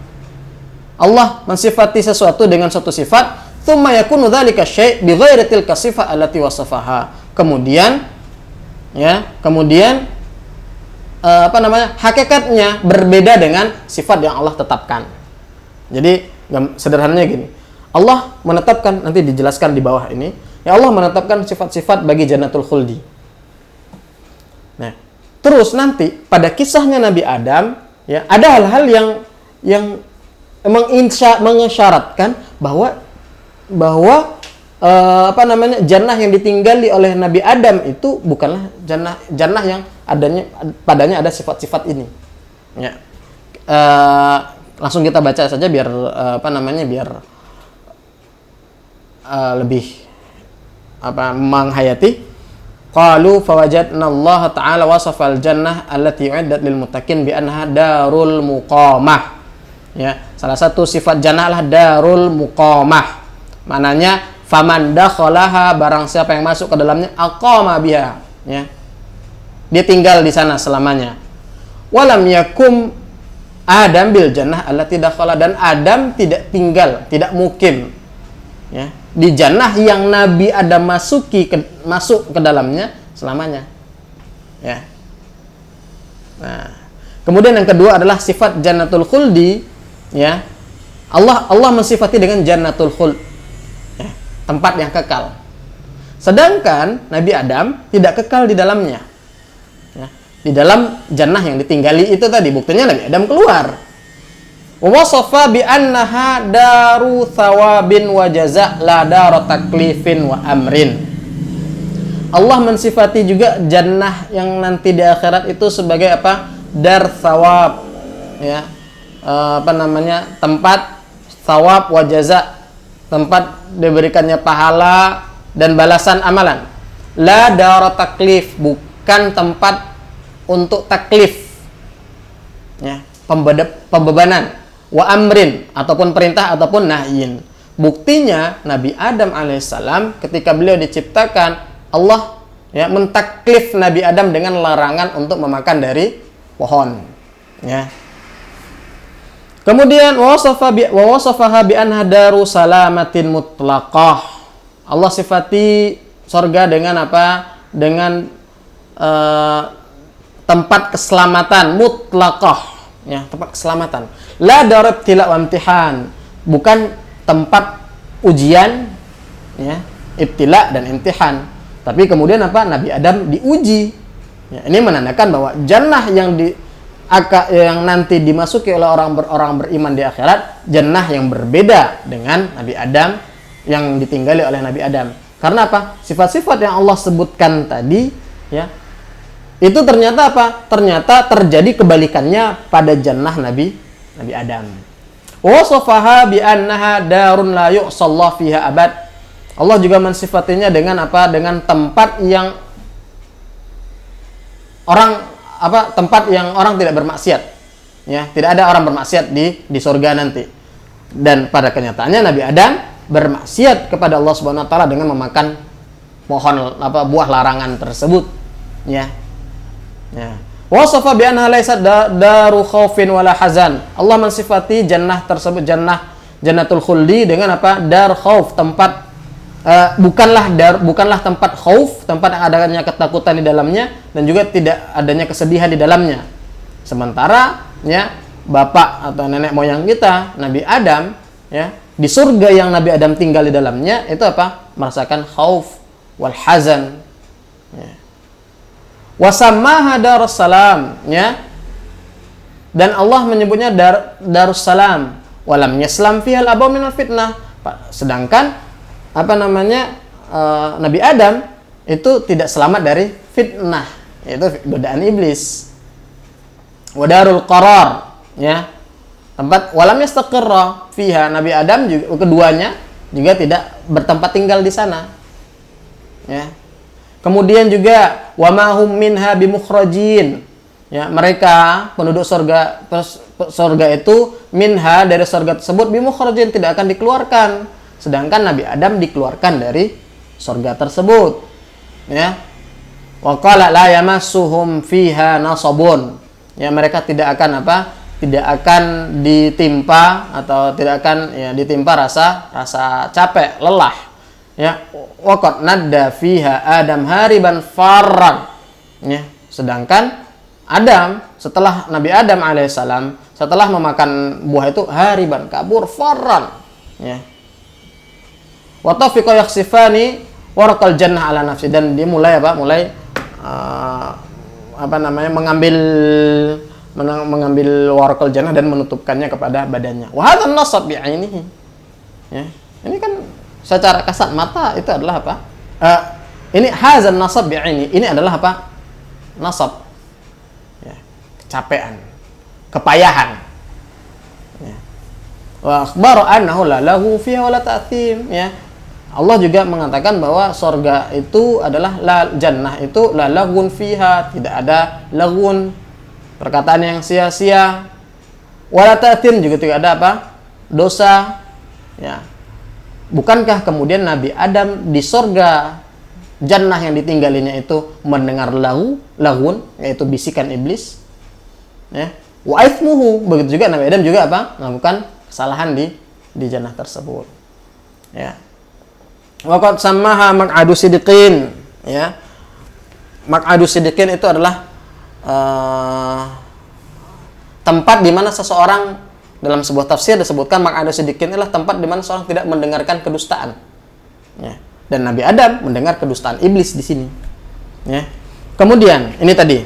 Allah mensifati sesuatu dengan suatu sifat, thumma yakunu dzalika syai' bi ghairi tilka sifah allati wasafaha. Kemudian hakikatnya berbeda dengan sifat yang Allah tetapkan. Jadi sederhananya gini, Allah menetapkan, nanti dijelaskan di bawah ini, ya, Allah menetapkan sifat-sifat bagi jannatul khuldi. Nah, terus nanti pada kisahnya Nabi Adam, ya, ada hal-hal yang mengisyaratkan bahwa jannah yang ditinggali oleh Nabi Adam itu bukanlah jannah yang padanya ada sifat-sifat ini. Ya. Langsung kita baca saja biar lebih menghayati. Qalu fawajadna Allah ta'ala wasafal jannah allati uiddat lil muttaqin bi annaha darul muqamah. Ya, salah satu sifat jannah adalah darul muqamah. Maknanya faman dakhalaha, barang siapa yang masuk ke dalamnya, aqama biha, ya, dia tinggal di sana selamanya. Walam yakum Adam bil jannah allati dakhala, dan Adam tidak tinggal, tidak mukim, ya, di jannah yang Nabi Adam masuk ke dalamnya selamanya. Ya. Nah, kemudian yang kedua adalah sifat jannatul khuldi, ya. Allah mensifati dengan jannatul khuld, ya, tempat yang kekal. Sedangkan Nabi Adam tidak kekal di dalamnya. Ya, di dalam jannah yang ditinggali itu tadi, buktinya Nabi Adam keluar. Wasafa bi annaha daru thawabin wa jaza' la daru taklifin wa amrin. Allah mensifati juga jannah yang nanti di akhirat itu sebagai apa? Dar thawab, ya. Tempat thawab wa jaza', tempat diberikannya pahala dan balasan amalan. La daru taklif, bukan tempat untuk taklif, ya, pembebanan. Wa amrin, ataupun perintah ataupun nahyin. Buktinya Nabi Adam alaihissalam ketika beliau diciptakan, Allah, ya, mentaklif Nabi Adam dengan larangan untuk memakan dari pohon, ya. Kemudian wa wasafaha bi anha daru salamatin mutlaqah. Allah sifati surga dengan apa? Dengan tempat keselamatan mutlaqah, ya, tempat keselamatan. La darab tila wa imtihan, bukan tempat ujian, ya, ibtila dan imtihan. Tapi kemudian apa? Nabi Adam diuji. Ya, ini menandakan bahwa jannah yang nanti dimasuki oleh orang beriman di akhirat, jannah yang berbeda dengan Nabi Adam yang ditinggali oleh Nabi Adam. Karena apa? Sifat-sifat yang Allah sebutkan tadi, ya, itu ternyata apa? Ternyata terjadi kebalikannya pada jannah Nabi Adam. Wasafaha bi annaha darun la yu'sallahu fiha abad. Allah juga mensifatinya dengan apa? Dengan tempat yang tempat yang orang tidak bermaksiat. Ya, tidak ada orang bermaksiat di surga nanti. Dan pada kenyataannya Nabi Adam bermaksiat kepada Allah Subhanahu wa taala dengan memakan buah larangan tersebut. Ya. Ya. Wasafa bi annaha laysat daru khaufin wala hazan. Allah mensifati jannah tersebut jannatul khuldi dengan apa? Dar khauf, tempat bukanlah tempat khauf, tempat yang adanya ketakutan di dalamnya dan juga tidak adanya kesedihan di dalamnya. Sementara ya bapak atau nenek moyang kita Nabi Adam ya di surga yang Nabi Adam tinggal di dalamnya itu apa? Merasakan khauf wal hazan. Ya. Wasammaha darussalam ya. Dan Allah menyebutnya darussalam. Walam yaslam fihal abaw minal fitnah. Sedangkan Nabi Adam itu tidak selamat dari fitnah, yaitu godaan iblis. Wadarul qarar ya. Tempat walam yastaqirra fiha. Nabi Adam juga keduanya juga tidak bertempat tinggal di sana. Ya. Kemudian juga wa ma hum minha bimukhrajin. Ya, mereka penduduk surga itu minha dari surga tersebut bimukhrajin tidak akan dikeluarkan. Sedangkan Nabi Adam dikeluarkan dari surga tersebut. Ya. Wa qala la yamassuhum fiha nasabun. Ya, mereka tidak akan tidak akan ditimpa atau tidak akan ditimpa rasa capek, lelah. Ya, waqad nadda fiha Adam hariban farran. Ya, sedangkan Adam setelah Nabi Adam alaihissalam setelah memakan buah itu hariban kabur farran. Ya. Wa tafiqa yakhsifani warqal jannah ala nafsi dan dia mulai mengambil warqal jannah dan menutupkannya kepada badannya. Wa hadzal nasab bi'ainihi. Ya, ini kan secara kasat mata itu adalah apa? Ini hazan nasab bi'aini. Ini adalah apa? Nasab. Ya, kecapean, kepayahan. Ya. Wa akhbara annahu la lahu fiha wala ta'thim, ya. Allah juga mengatakan bahwa surga itu adalah jannah itu la lagun fiha, tidak ada lagun, perkataan yang sia-sia. Wala ta'thim juga tidak ada apa? Dosa. Ya. Bukankah kemudian Nabi Adam di surga jannah yang ditinggalinya itu mendengar lagun, yaitu bisikan iblis, ya. Wa ithmuhu, begitu juga Nabi Adam juga melakukan kesalahan di jannah tersebut, ya. Wa qad sammaha maq'adu sidqin, ya. Maq'adu sidqin itu adalah tempat di mana seseorang, dalam sebuah tafsir disebutkan maq'adu sidqin adalah tempat di mana seorang tidak mendengarkan kedustaan. Ya. Dan Nabi Adam mendengar kedustaan iblis di sini. Ya. Kemudian ini tadi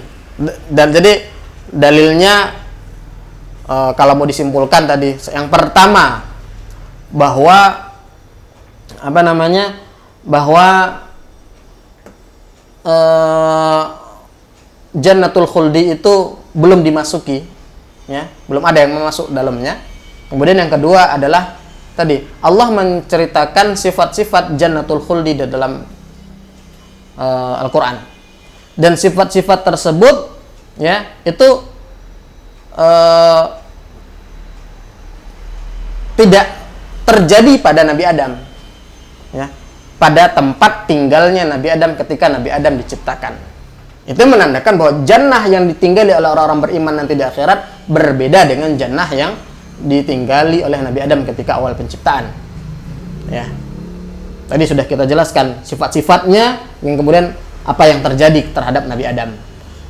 dan jadi dalilnya kalau mau disimpulkan tadi yang pertama bahwa Jannatul Khuldi itu belum dimasuki, ya, belum ada yang masuk dalamnya. Kemudian yang kedua adalah tadi Allah menceritakan sifat-sifat Jannatul Khuldi di dalam Al-Quran, dan sifat-sifat tersebut, ya, itu tidak terjadi pada Nabi Adam, ya, pada tempat tinggalnya Nabi Adam ketika Nabi Adam diciptakan. Itu menandakan bahwa jannah yang ditinggali oleh orang-orang beriman nanti di akhirat berbeda dengan jannah yang ditinggali oleh Nabi Adam ketika awal penciptaan. Ya. Tadi sudah kita jelaskan sifat-sifatnya, yang kemudian apa yang terjadi terhadap Nabi Adam.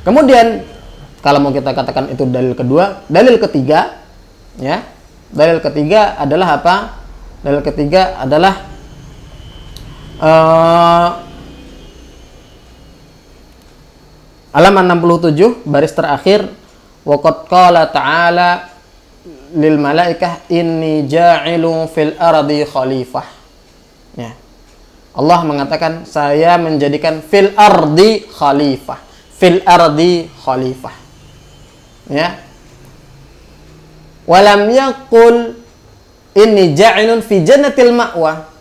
Kemudian kalau mau kita katakan itu dalil kedua, dalil ketiga, ya. Dalil ketiga adalah apa? Dalil ketiga adalah halaman 67 baris terakhir, waqad qala ta'ala lil malaikah inni ja'ilun fil ardi khalifah. Ya. Allah mengatakan saya menjadikan fil ardi khalifah. Fil ardi khalifah. Ya. Walam yaqul inni ja'ilun fi jannatil ma'wa.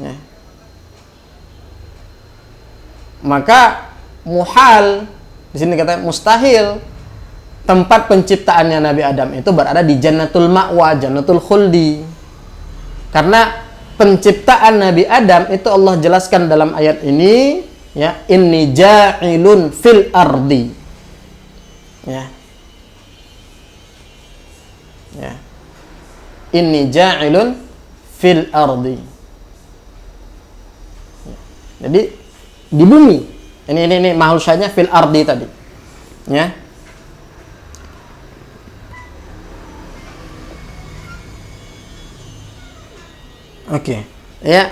Ya. Maka muhal, di sini kata mustahil, tempat penciptaannya Nabi Adam itu berada di jannatul ma'wa, jannatul khuldi. Karena penciptaan Nabi Adam itu Allah jelaskan dalam ayat ini, ya, inni ja'ilun fil ardi. Ya. Ya. Inni ja'ilun fil ardi. Ya. Jadi di bumi. Ini mahlusanya fil ardi tadi. Ya. Oke. Ya.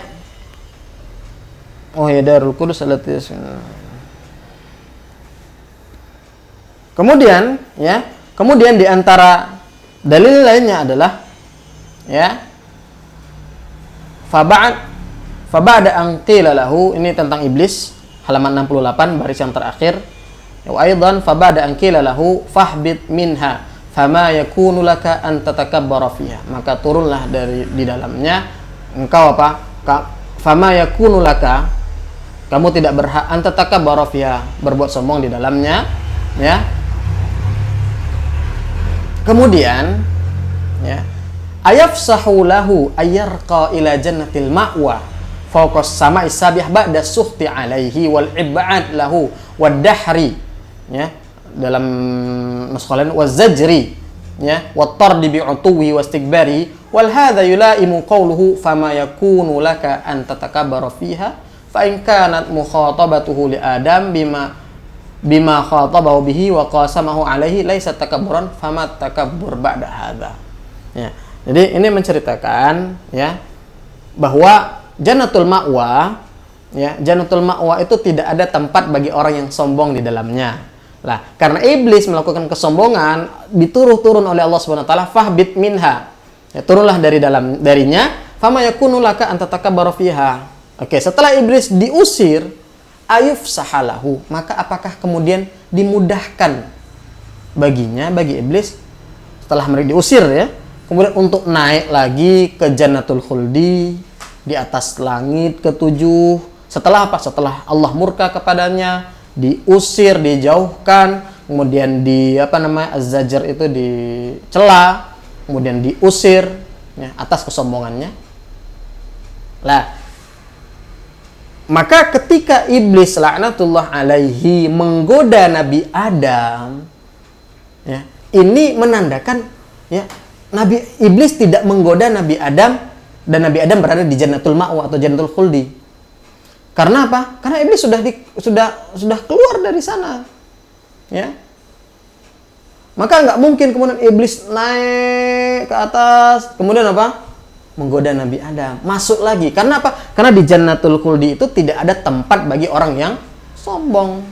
Oh ya, Darul Qudus allati. Kemudian, ya, kemudian di antara dalil lainnya adalah, ya, faba'da an qila lahu, ini tentang iblis, halaman 68 baris yang terakhir. Wa aidan faba'da an qila lahu fahbit minha fama yakunu laka an tatakabbara fiha. Maka turunlah dari di dalamnya engkau apa? Fama yakunu laka, kamu tidak berhak an tatakabbara fiha, berbuat sombong di dalamnya, ya. Kemudian, ya, ayafsahu lahu ayyarqa ila jannatil ma'wa fawqas sama'i sabih ba'da suhti alaihi wal ib'ad lahu wad dahri, ya, dalam nuskhalan wazajri, ya, wat tardi bi utuwi wastikbari wal hadza yulaimu qawluhu fama yakunu laka an tatakabbara fiha fa in kanat mukhatabatuhu li adam bima khatabahu bihi wa qasamahu alaihi laisa takabburan fama takabbur ba'da hadza. Ya. Jadi ini menceritakan, ya, bahwa jannatul ma'wa, ya, jannatul ma'wa itu tidak ada tempat bagi orang yang sombong di dalamnya. Lah, karena iblis melakukan kesombongan, turun oleh Allah Subhanahu wa taala, fahbit minha. Ya, turunlah darinya, fama yakunu laka an tatakabbara fiha. Oke, setelah iblis diusir, ayuf sahalahu, maka apakah kemudian dimudahkan baginya, bagi iblis setelah mereka diusir, ya, kemudian untuk naik lagi ke jannatul khuldi di atas langit ketujuh. Setelah apa? Setelah Allah murka kepadanya, diusir, dijauhkan, kemudian az-zajar itu dicela, kemudian diusir, ya, atas kesombongannya. Lah, maka ketika iblis laknatullah alaihi menggoda Nabi Adam, ya, ini menandakan, ya, iblis tidak menggoda Nabi Adam dan Nabi Adam berada di jannatul ma'wa atau jannatul khuldi. Karena apa? Karena iblis sudah keluar dari sana, ya. Maka nggak mungkin kemudian iblis naik ke atas, kemudian apa? Menggoda Nabi Adam, masuk lagi. Karena apa? Karena di jannatul khuldi itu tidak ada tempat bagi orang yang sombong.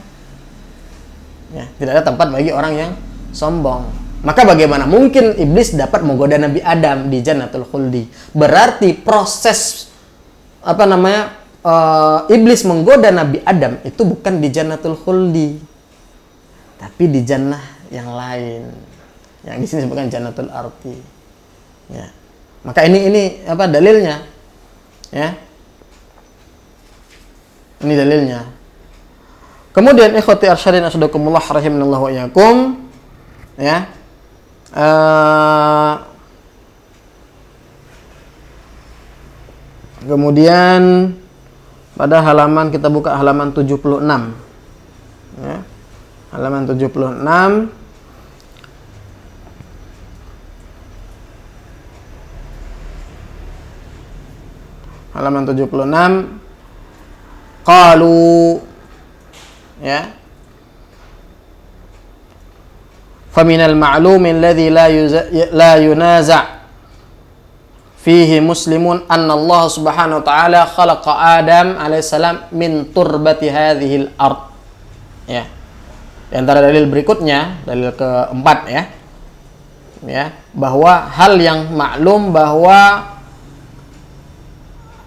Ya, tidak ada tempat bagi orang yang sombong. Maka bagaimana mungkin iblis dapat menggoda Nabi Adam di jannatul khuldi? Berarti proses iblis menggoda Nabi Adam itu bukan di jannatul khuldi, tapi di jannah yang lain. Yang di sini disebutkan jannatul arti. Ya. Maka ini apa dalilnya? Ya. Ini dalilnya. Kemudian ikhwati arsyadin asdakumullah rahimanallahu wa iyyakum, ya. Kemudian pada halaman, kita buka halaman 76. Ya. Halaman 76. Halaman 76. Qalu, ya, faminal ma'lumi alladhi la yunaza' fihi muslimun anna Allah subhanahu wa ta'ala khalaqa Adam alaihissalam min turbati hadhil ard. Ya. Di antara dalil berikutnya, dalil keempat ya, bahwa hal yang maklum bahwa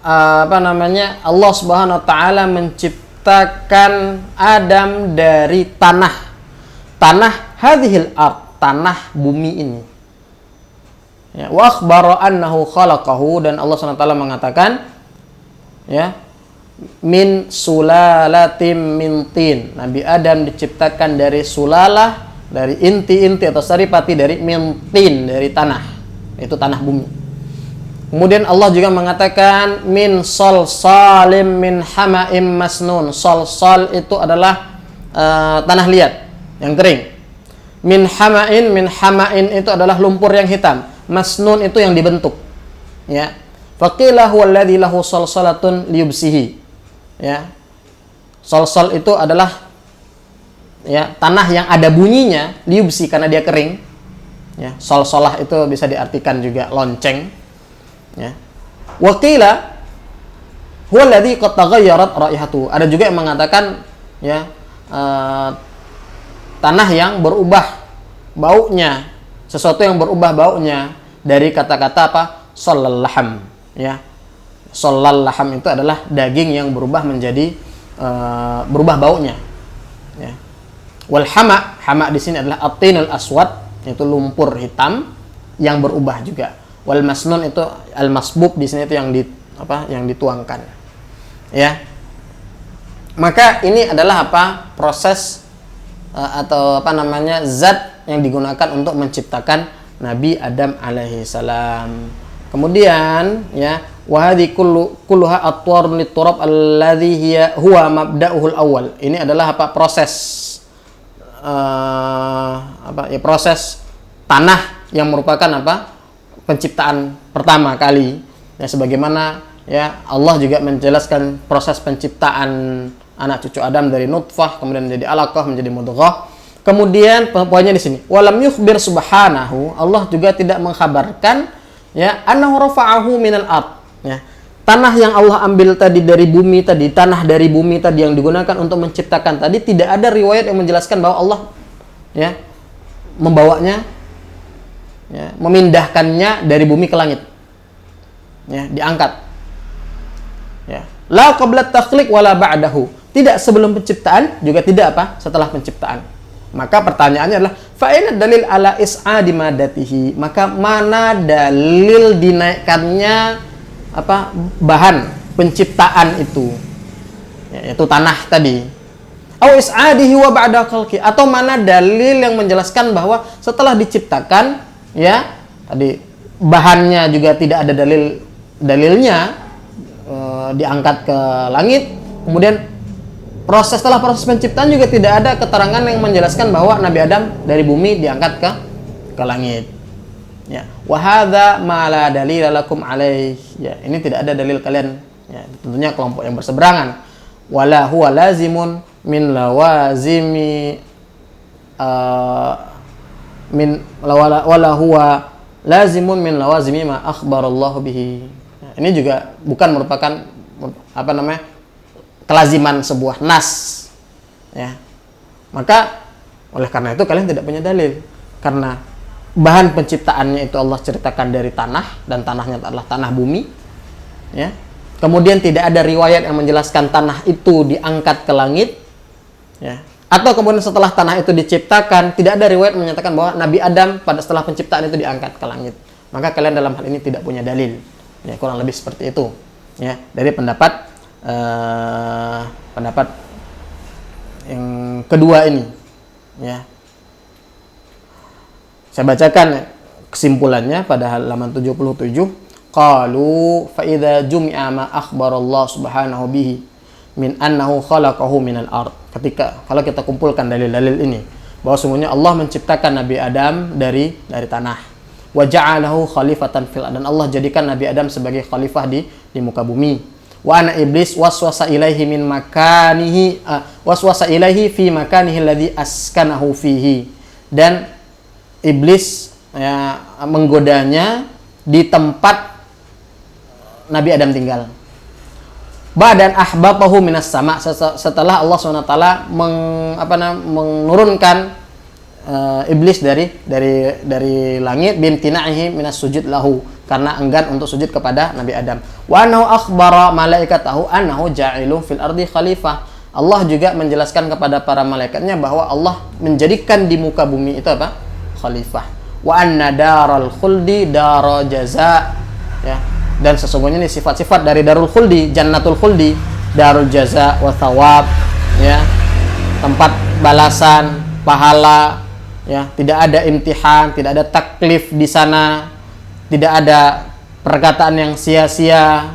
Allah Subhanahu wa taala menciptakan Adam dari tanah hadhil ard, tanah bumi ini. Ya, wa akhbara annahu khalaqahu, dan Allah Subhanahu wa taala mengatakan ya, min sulalatim min tin. Nabi Adam diciptakan dari sulalah, dari inti-inti atau saripati dari min tin, dari tanah. Itu tanah bumi. Kemudian Allah juga mengatakan min salsalim min hama'im masnun. Salsal itu adalah tanah liat yang kering. Min hama'in itu adalah lumpur yang hitam. Masnun itu yang dibentuk. Ya. Faqila huwa alladhi lahu salsalatun liyubsihi. Ya. Salsal itu adalah ya, tanah yang ada bunyinya, liyubsi karena dia kering. Ya, salsalah itu bisa diartikan juga lonceng. Ya. Waqila huwa alladhi qad taghayyarat raihatu. Ada juga yang mengatakan ya, tanah yang berubah baunya, sesuatu yang berubah baunya, dari kata-kata apa? Sallal laham, ya. Sallal laham itu adalah daging yang berubah menjadi berubah baunya, ya. Wal hama di sini adalah at-tinul aswad, yaitu lumpur hitam yang berubah juga. Wal masnun itu al masbub, di sini itu yang dituangkan, ya. Maka ini adalah proses atau zat yang digunakan untuk menciptakan Nabi Adam alaihi salam. Kemudian ya, wa hadhi kulluha atwarun liturab alladhi huwa mabda'uhul awal. Ini adalah proses proses tanah yang merupakan penciptaan pertama kali. Ya, sebagaimana ya Allah juga menjelaskan proses penciptaan anak cucu Adam dari nutfah, kemudian menjadi alaqah, menjadi mudghah. Kemudian poinnya di sini, walam yukhbir subhanahu, Allah juga tidak mengkhabarkan ya annahu rafa'ahu minal ard, ya. Tanah yang Allah ambil tadi dari bumi tadi, tanah dari bumi tadi yang digunakan untuk menciptakan tadi, tidak ada riwayat yang menjelaskan bahwa Allah ya membawanya, ya, memindahkannya dari bumi ke langit. Ya, diangkat. Ya. La qabla takhliq wala ba'dahu. Tidak sebelum penciptaan, juga tidak setelah penciptaan. Maka pertanyaannya adalah fa'ina dalil ala is'adi madatihi. Maka mana dalil dinaikkannya bahan penciptaan itu, yaitu tanah tadi. Au is'adihi wa ba'da khalqi, atau mana dalil yang menjelaskan bahwa setelah diciptakan ya tadi bahannya juga tidak ada dalilnya diangkat ke langit. Kemudian setelah proses penciptaan juga tidak ada keterangan yang menjelaskan bahwa Nabi Adam dari bumi diangkat ke langit. Ya, wa hadza ma la dalila lakum alaih. Ya, ini tidak ada dalil kalian. Ya, tentunya kelompok yang berseberangan. Wala huwa lazimun min lawazimi wala huwa lazimun min lawazimi ma akhbarallahu bihi. Ya, ini juga bukan merupakan kelaziman sebuah nas, ya. Maka oleh karena itu kalian tidak punya dalil, karena bahan penciptaannya itu Allah ceritakan dari tanah, dan tanahnya adalah tanah bumi, ya. Kemudian tidak ada riwayat yang menjelaskan tanah itu diangkat ke langit, ya. Atau kemudian setelah tanah itu diciptakan, tidak ada riwayat menyatakan bahwa Nabi Adam pada setelah penciptaan itu diangkat ke langit. Maka kalian dalam hal ini tidak punya dalil, ya, kurang lebih seperti itu, ya, dari pendapat yang kedua ini, ya. Saya bacakan kesimpulannya pada halaman 77. Qalu fa idza jumi'a ma akhbarallahu subhanahu bihi min annahu khalaqahu minal ard. Kalau kita kumpulkan dalil-dalil ini bahwa sungguhnya Allah menciptakan Nabi Adam dari tanah. Wa ja'alahu khalifatan fil ard, dan Allah jadikan Nabi Adam sebagai khalifah di muka bumi. Wa ana iblis waswasa ilaihi min makanihi waswasa ilaihi fi makanihi alladhi askanahu fihi, dan iblis ya menggodanya di tempat Nabi Adam tinggal. Ba'dan ahbatahu minas sama, setelah Allah SWT menurunkan iblis dari langit, bimtina'ihi minas sujud lahu, karena enggan untuk sujud kepada Nabi Adam. Wa annahu akhbara malaikatahu annahu ja'ilun fil ardi khalifah. Allah juga menjelaskan kepada para malaikatnya bahwa Allah menjadikan di muka bumi itu apa? Khalifah. Wa anna daral khuldi dara jaza, ya. Dan sesungguhnya ini sifat-sifat dari darul khuldi, jannatul khuldi, darul jaza wa thawab, ya. Tempat balasan, pahala, ya. Tidak ada imtihan, tidak ada taklif di sana, tidak ada perkataan yang sia-sia,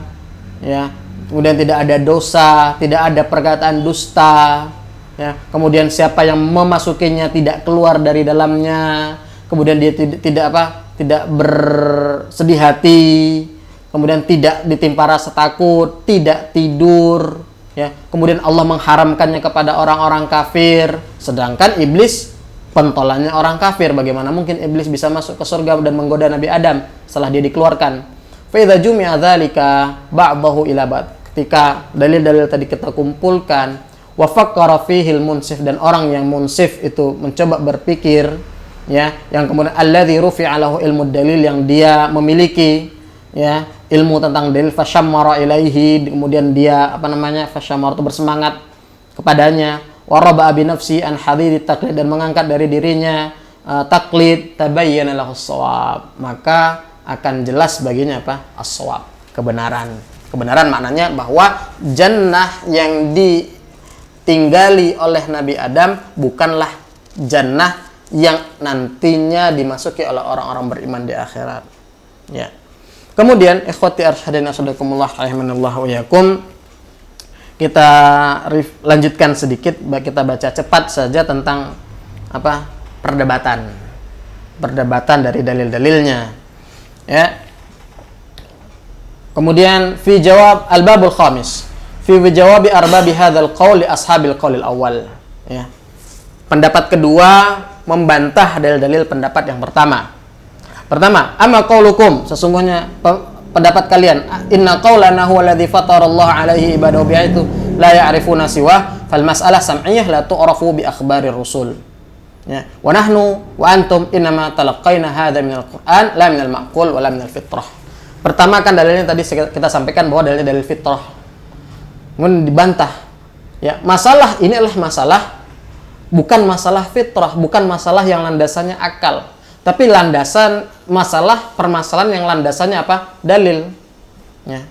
ya. Kemudian tidak ada dosa, tidak ada perkataan dusta, ya. Kemudian siapa yang memasukinya tidak keluar dari dalamnya, kemudian dia tidak bersedih hati, kemudian tidak ditimpa rasa takut, tidak tidur, ya. Kemudian Allah mengharamkannya kepada orang-orang kafir, sedangkan iblis pentolannya orang kafir. Bagaimana mungkin iblis bisa masuk ke surga dan menggoda Nabi Adam setelah dia dikeluarkan? Fa idza jumi'a dzalika ba'dahu ila ba'd. Ketika dalil-dalil tadi kita kumpulkan, wa fakkara fihil munsif, dan orang yang munsif itu mencoba berpikir, ya, yang kemudian alladzi rufi'a lahu ilmu dalil, yang dia memiliki, ya, ilmu tentang dalil, fasyammara ilaihi, kemudian dia fasyammara itu bersemangat kepadanya, waraba bi nafsi an hadiri taklid, dan mengangkat dari dirinya taklid, tabayyana lahu shawab, maka akan jelas baginya apa? As-shawab, kebenaran. Kebenaran maknanya bahwa jannah yang ditinggali oleh Nabi Adam bukanlah jannah yang nantinya dimasuki oleh orang-orang beriman di akhirat, ya. Kemudian ikhwati arsyadin asadakumullah rahimanallahu wa iyyakum, kita lanjutkan sedikit, kita baca cepat saja tentang perdebatan dari dalil-dalilnya, ya. Kemudian fi jawab al-babul khamis fi jawabi arbabi hadzal qaul li ashabil qaulil awal, ya. Pendapat kedua membantah dalil-dalil pendapat yang pertama. Pertama, amma qaulukum, sesungguhnya pendapat kalian, inna qaulana huwa alladhi fatarallahu alaihi ibadahu bi'aitu la ya'rifuna siwa fal mas'alah sam'iyyah la tu'rafu bi akhbarir rusul, ya. Wa nahnu wa antum innama talaqqaina hadza minal Qur'an la minal ma'qul wa la minal fitrah. Pertama kan dalilnya tadi kita sampaikan bahwa dalilnya dalil fitrah. Kemudian dibantah, ya, masalah ini adalah masalah, bukan masalah fitrah, bukan masalah yang landasannya akal, tapi landasan permasalahan yang landasannya apa? Dalil, ya.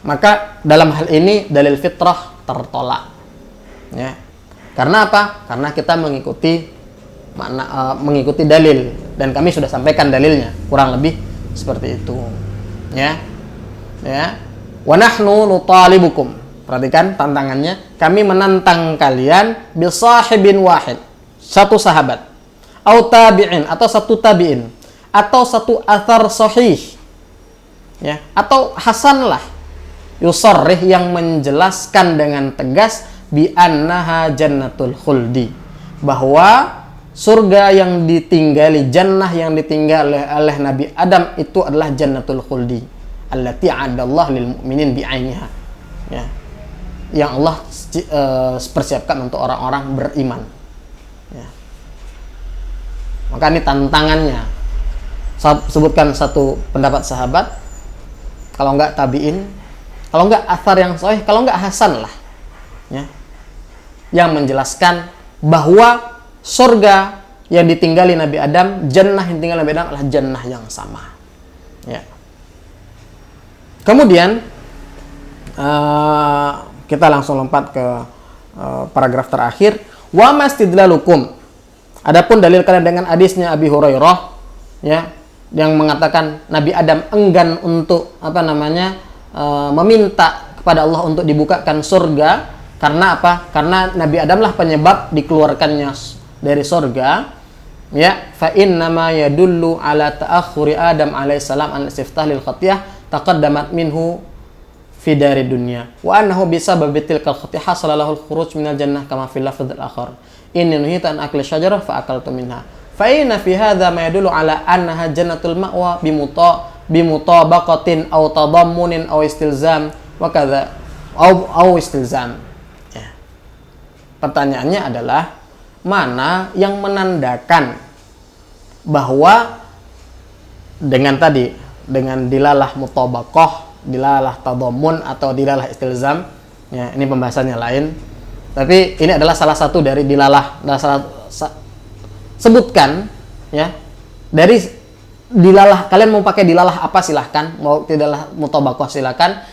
Maka dalam hal ini dalil fitrah tertolak, ya. Karena apa? Karena kita mengikuti dalil, dan kami sudah sampaikan dalilnya kurang lebih seperti itu, ya. Wa nahnu nutalibukum, perhatikan tantangannya, kami menantang kalian bisahibin wahid, satu sahabat, atau tabi'in, atau satu tabi'in, atau satu athar sahih, ya, atau hasan lah, yusarrih, yang menjelaskan dengan tegas bi annaha jannatul khuldi, bahwa surga yang ditinggali, jannah yang ditinggali oleh Nabi Adam itu adalah jannatul khuldi allati 'adallahu lil mu'minin bi'ainiha, ya, yang Allah persiapkan untuk orang-orang beriman, ya. Maka ini tantangannya, sebutkan satu pendapat sahabat, kalau enggak tabi'in, kalau enggak athar yang sahih, kalau enggak hasan lah, ya, yang menjelaskan bahwa surga yang ditinggali Nabi Adam, jannah yang ditinggali Nabi Adam adalah jannah yang sama, ya. Kemudian kita langsung lompat ke paragraf terakhir. Wa mastidlalukum, adapun dalil kalian dengan hadisnya Abi Hurairah, ya, yang mengatakan Nabi Adam enggan untuk meminta kepada Allah untuk dibukakan surga, karena apa? Karena Nabi Adam lah penyebab dikeluarkannya dari surga, ya. Fa innama yadullu ala ta'akhuri Adam alaihissalam an istiftah lil khatiyah taqaddamat minhu fi dari dunya wa annahu bisababi tilkal khatiyah sallallahu al-khuruj minal jannah kama fil lafdz al-akhar inni nuhita an akli syajarah fa akaltu minha fa inna fi hadza ma yadullu ala annaha jannatul ma'wa bimutabaqatin aw tadammunin aw istilzam wa kadza au istilzam. Ya. Pertanyaannya adalah mana yang menandakan bahwa dengan dilalah mutabaqah, dilalah tadammun atau dilalah istilzam, ya, ini pembahasannya lain. Tapi ini adalah salah satu dari dilalah. Sebutkan, ya, dari dilalah. Kalian mau pakai dilalah apa silahkan, mau dilalah mutabaqah silahkan,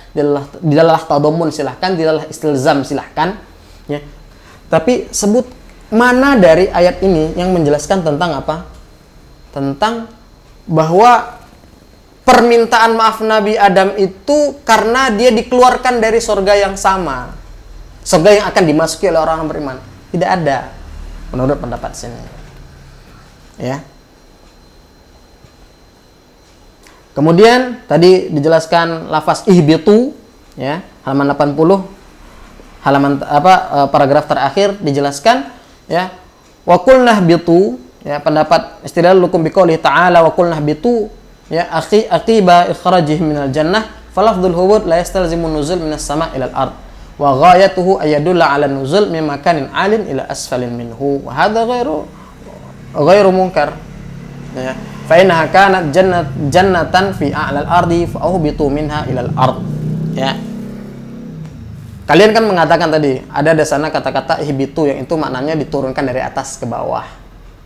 dilalah tadammun silahkan, dilalah istilzam silahkan, ya. Tapi sebut mana dari ayat ini yang menjelaskan tentang apa? Tentang bahwa permintaan maaf Nabi Adam itu karena dia dikeluarkan dari surga yang sama, surga yang akan dimasuki oleh orang-orang beriman. Tidak ada menurut pendapat sini, ya. Kemudian tadi dijelaskan lafaz ihbitu, ya, halaman 80, paragraf terakhir dijelaskan, ya, wa qulna ihbitu, ya, pendapat istidlal lukum biqouli ta'ala wa qulna ihbitu, ya, aqiba ikhrajih minal jannah falafdhul hubud la yastalzimu nuzul minas sama' ilal ard wa ghayatuhu ayadulla 'ala nuzul min makanin 'alin ila asfalin minhu wa hadha ghairu munkar, ya. Fa innaha kanat jannatan fi a'lal ardi fa uhbitu minha ilal ard, ya. Kalian kan mengatakan tadi ada di sana kata-kata ihbitu yang itu maknanya diturunkan dari atas ke bawah,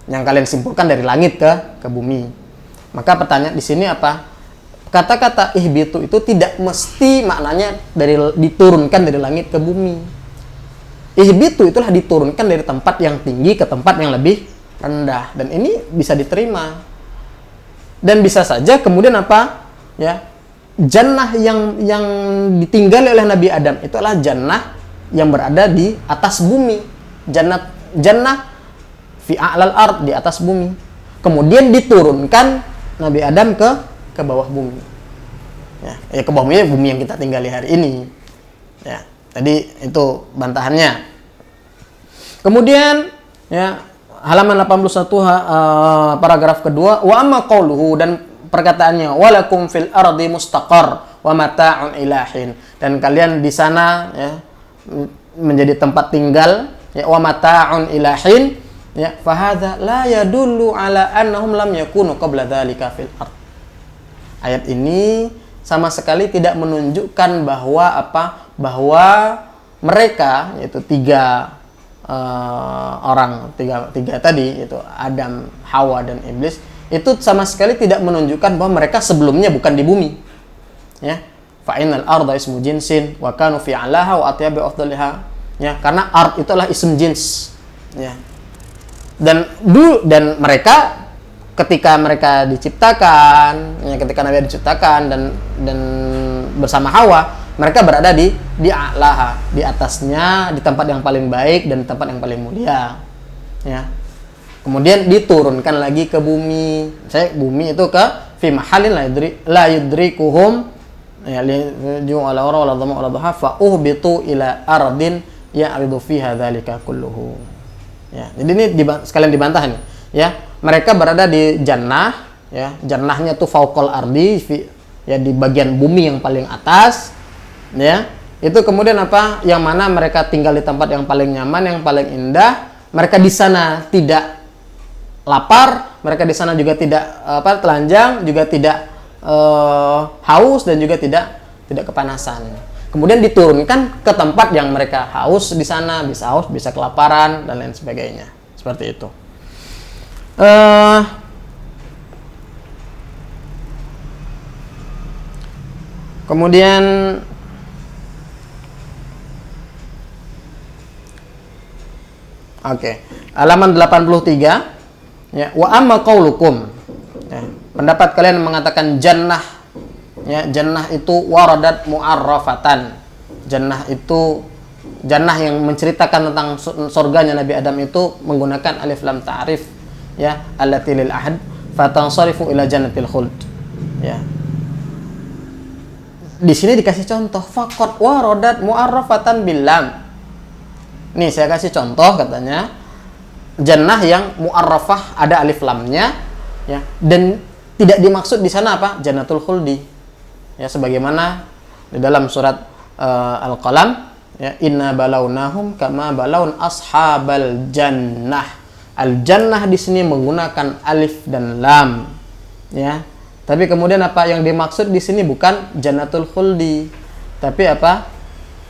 yang kalian simpulkan dari langit ke bumi. Maka pertanyaan di sini apa? Kata-kata ihbitu itu tidak mesti maknanya diturunkan dari langit ke bumi. Ihbitu itulah diturunkan dari tempat yang tinggi ke tempat yang lebih rendah, dan ini bisa diterima. Dan bisa saja kemudian apa? Ya, jannah yang ditinggali oleh Nabi Adam itu adalah jannah yang berada di atas bumi. Jannah fi a'lal ard, di atas bumi. Kemudian diturunkan Nabi Adam ke bawah bumi. Ya, ke bawah bumi yang kita tinggali hari ini. Ya, tadi itu bantahannya. Kemudian, ya, halaman 81, paragraf kedua, wa amma qauluhu, dan perkataannya walakum fil ardi mustaqar wa mata'un ilahin, dan kalian di sana, ya, menjadi tempat tinggal, ya, wa mata'un ilahin, ya, fa hadza la yadullu ala annahum lam yakunu qabla dzalika fil ard. Ayat ini sama sekali tidak menunjukkan bahwa mereka, yaitu tiga tiga tadi, yaitu Adam, Hawa, dan Iblis, itu sama sekali tidak menunjukkan bahwa mereka sebelumnya bukan di bumi, ya. Fa innal arda ismu jinsin wa kanu fi 'alaha wa atyabi afdaliha, ya, karena ard itu adalah ism jins, ya. Dan mereka ketika mereka diciptakan, ya, ketika Nabi diciptakan dan bersama Hawa, mereka berada di a'laha, di atasnya, di tempat yang paling baik dan tempat yang paling mulia, ya. Kemudian diturunkan lagi ke bumi. Bumi itu ke fi mahallin la yudrikuhum, ya, liyu ala wara wala dhamma wala dhaha fa uhbitu ila ardin ya'ridu fiha dzalika kulluhu. Ya, jadi ini sekalian dibantah nih, ya. Mereka berada di jannah, ya. Jannahnya tuh fauqal ardi, ya, di bagian bumi yang paling atas, ya. Itu kemudian apa? Yang mana mereka tinggal di tempat yang paling nyaman, yang paling indah. Mereka di sana tidak lapar, mereka di sana juga tidak telanjang, juga tidak haus, dan juga tidak kepanasan. Kemudian diturunkan ke tempat yang mereka haus di sana, bisa haus, bisa kelaparan, dan lain sebagainya. Seperti itu. Kemudian halaman 83, ya, wa amma qaulukum, ya, pendapat kalian mengatakan jannah, ya, jannah itu waradat mu'arrafatan. Jannah itu jannah yang menceritakan tentang surganya Nabi Adam itu menggunakan alif lam ta'rif, ya, allati lil ahad fatansarifu ila jannatil khuld, ya. Di sini dikasih contoh faqat waradat mu'arrafatan bil lam. Nih saya kasih contoh, katanya jannah yang mu'arrafah ada alif lamnya, ya, dan tidak dimaksud di sana apa? Jannatul khuldi, ya, sebagaimana di dalam surat Al-Qalam, ya, inna balawnahum kama balaun ashabal jannah. Al-jannah di sini menggunakan alif dan lam, ya. Tapi kemudian apa yang dimaksud di sini bukan jannatul khuldi, tapi apa?